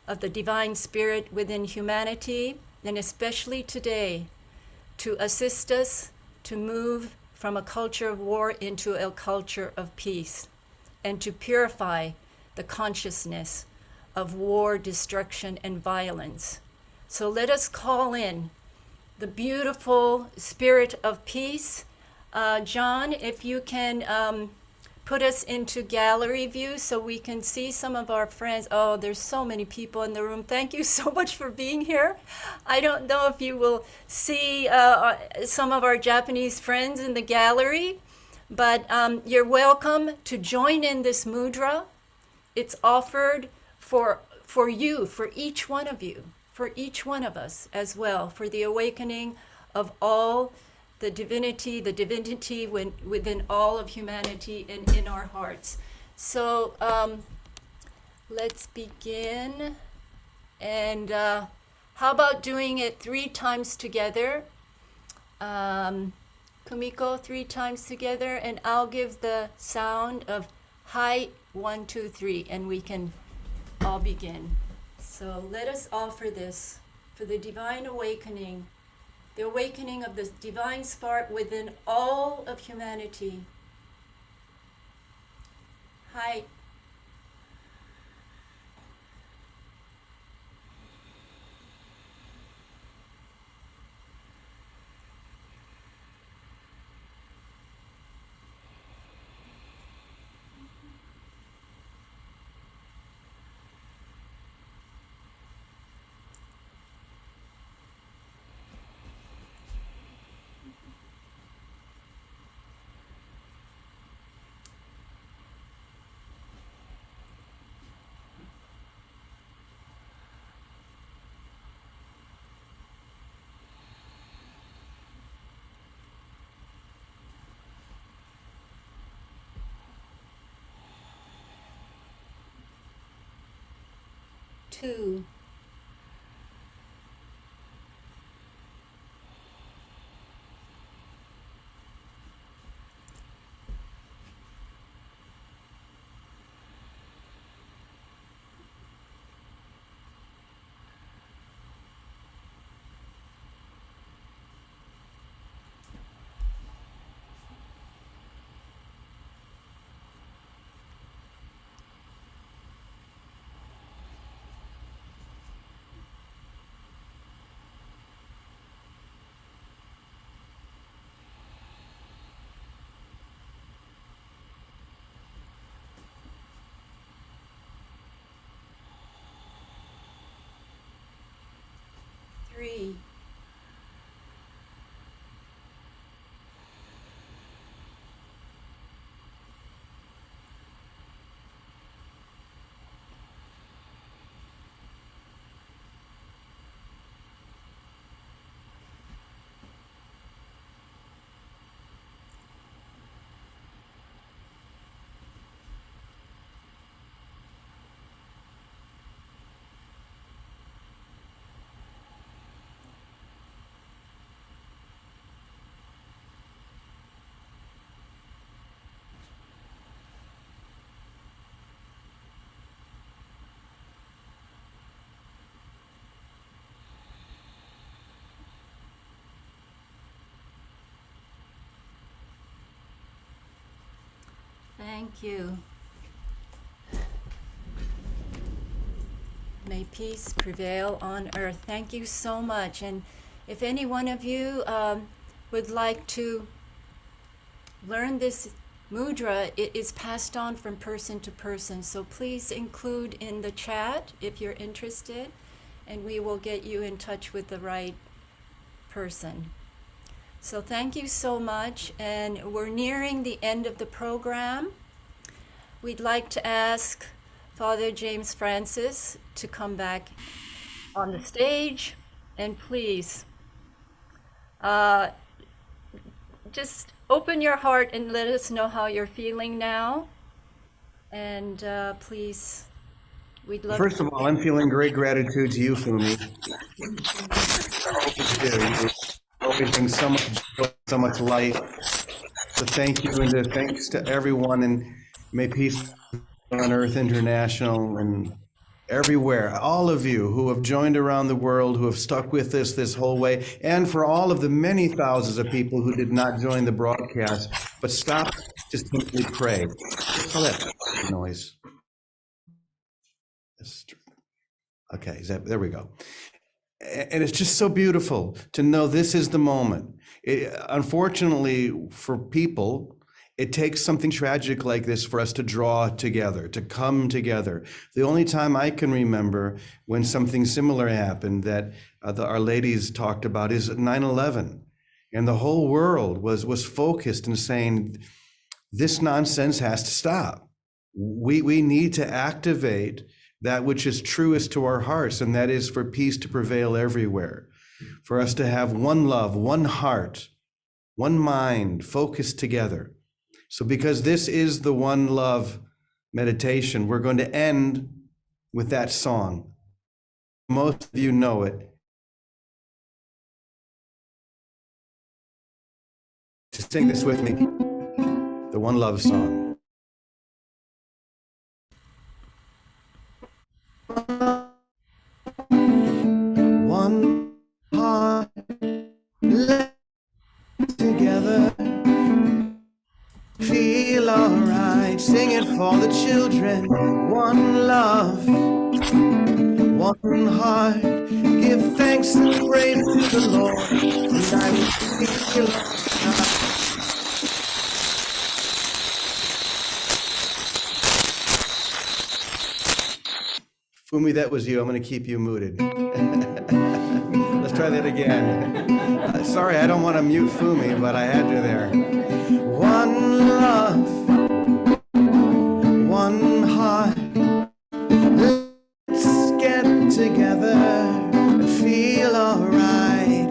of the divine spirit within humanity, and especially today, to assist us to move from a culture of war into a culture of peace, and to purify the consciousness of war, destruction, and violence. So let us call in the beautiful spirit of peace. John, if you can put us into gallery view so we can see some of our friends. Oh, there's so many people in the room. Thank you so much for being here. I don't know if you will see some of our Japanese friends in the gallery, but you're welcome to join in this mudra. It's offered for you, for each one of you, for each one of us as well, for the awakening of all the divinity within all of humanity and in our hearts. So let's begin. And how about doing it 3 times together? Kumiko, 3 times together, and I'll give the sound of hi, 1, 2, 3, and we can all begin. So let us offer this for the divine awakening, the awakening of the divine spark within all of humanity. Hi. Two. Three. Thank you. May peace prevail on earth. Thank you so much. And if any one of you would like to learn this mudra, it is passed on from person to person. So please include in the chat if you're interested, and we will get you in touch with the right person. So thank you so much, and we're nearing the end of the program. We'd like to ask Father James Francis to come back on the stage, and please just open your heart and let us know how you're feeling now. And please, we'd love First of all, I'm feeling great gratitude to you, Fumi. Always bring so much joy, so much light. So thank you, and thanks to everyone, and may Peace on Earth International and everywhere, all of you who have joined around the world, who have stuck with us this whole way, and for all of the many thousands of people who did not join the broadcast, but stopped to simply pray. Oh, that noise. Okay, there we go. And it's just so beautiful to know this is the moment. Unfortunately for people, it takes something tragic like this for us to draw together, to come together. The only time I can remember when something similar happened that Our Ladies talked about is 9/11. And the whole world was focused and saying, this nonsense has to stop. We need to activate that which is truest to our hearts, and that is for peace to prevail everywhere, for us to have one love, one heart, one mind focused together. So because this is the One Love meditation, we're going to end with that song. Most of you know it. To sing this with me, the One Love song. One heart, let together, feel alright, sing it for the children. One love, one heart, give thanks and praise to the Lord, and I will feel alright. Fumi, that was you. I'm going to keep you muted. Let's try that again. Sorry, I don't want to mute Fumi, but I had to there. One love, one heart. Let's get together and feel alright.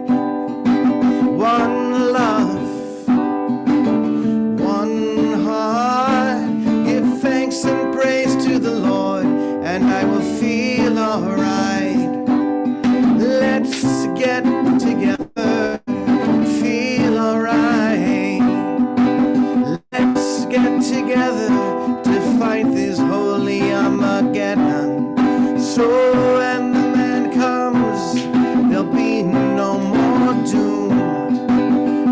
One love, one heart. Give thanks and praise to the Lord, and I will feel alright. Let's get together, feel alright. Let's get together to fight this holy Armageddon. So when the man comes, there'll be no more doom.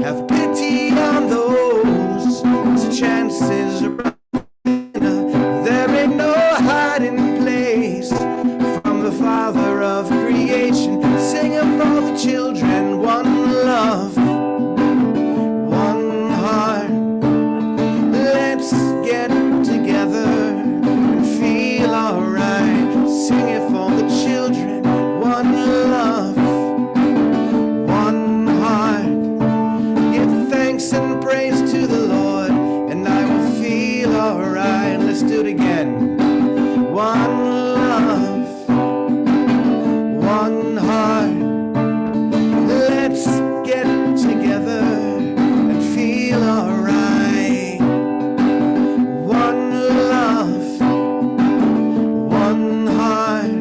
Have pity on those whose chances are bright. There ain't no hiding place from the Father of creation. Sing it for the children. One love, one heart. Let's get together and feel alright. Sing it for the children. One love, one heart. Give thanks and praise to the Lord, and I will feel alright. Let's do it again. One love, one heart. Let's get together and feel alright. One love, one heart.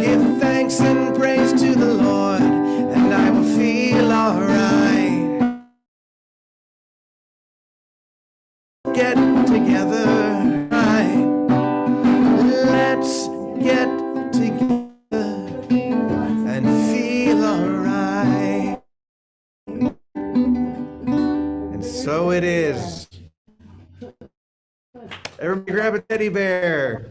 Give thanks and praise to the Lord, and I will feel alright. Get together, right? Let's get together and feel alright. And so it is. Everybody grab a teddy bear.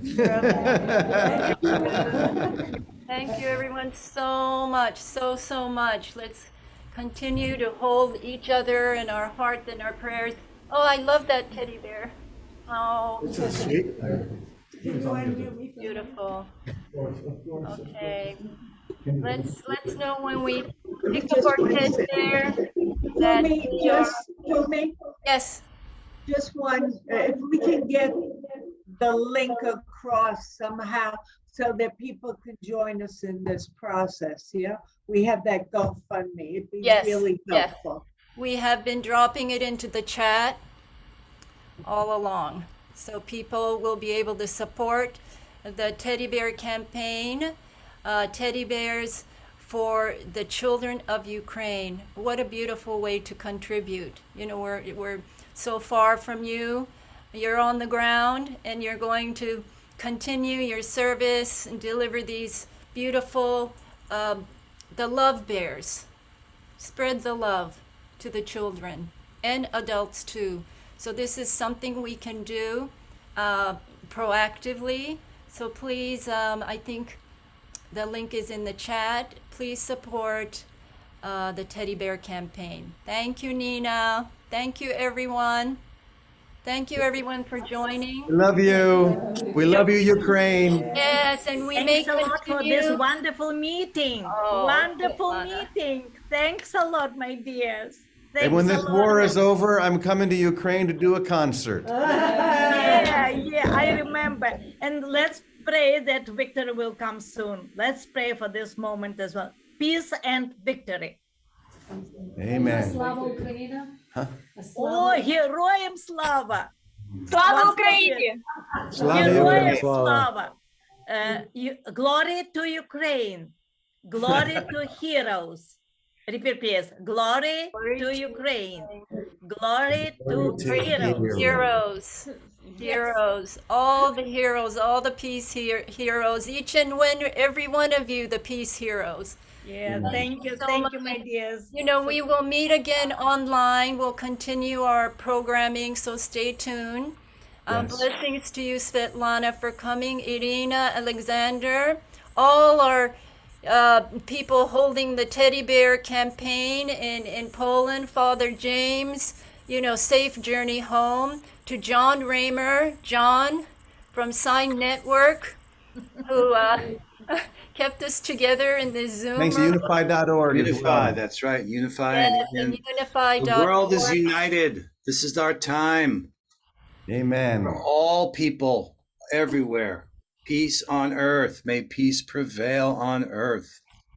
Thank you everyone so much, so much. Let's continue to hold each other in our heart and our prayers. Oh, I love that teddy bear. Oh, It's so sweet. beautiful. Okay, let's know when we pick up our teddy bear that we are. Yes. Just one, if we can get the link across somehow so that people can join us in this process, yeah? We have that GoFundMe. It'd be really helpful. We have been dropping it into the chat all along, so people will be able to support the teddy bear campaign, teddy bears for the children of Ukraine. What a beautiful way to contribute. You know, we're so far from you. You're on the ground and you're going to continue your service and deliver these beautiful, the love bears. Spread the love to the children and adults too. So this is something we can do proactively. So please, I think the link is in the chat. Please support the teddy bear campaign. Thank you, Nina. Thank you, everyone. Thank you, everyone, for joining. We love you. We love you, Ukraine. Yes, and we Thanks may a lot for continue. this wonderful meeting. Oh, Wonderful Svetlana. meeting. Thanks a lot, my dears. Thanks And when a this lot. war is over, I'm coming to Ukraine to do a concert. Yeah, I remember. And let's pray that victory will come soon. Let's pray for this moment as well. Peace and victory. Amen. Slava Ukraina. Oh, Героям слава! Слава Україні! Героям слава! Glory to Ukraine. Glory to heroes. Repeat, please. Glory to Ukraine. Glory to heroes. Heroes. Heroes, all the heroes, all the peace heroes, each and every one of you, the peace heroes. Yeah, thank you, my dears. You know, we will meet again online. We'll continue our programming, so stay tuned. Blessings to you, Svetlana, for coming. Iryna, Alexandr, all our people holding the teddy bear campaign in Poland. Father James, you know, safe journey home. To John Raymer, John from Sign Network, who kept us together in this Zoom. Thanks to unify.org. Unify, that's right. Unify. Yes, And and Unify. the world is united. This is our time. Amen. For all people everywhere. Peace on earth. May peace prevail on earth.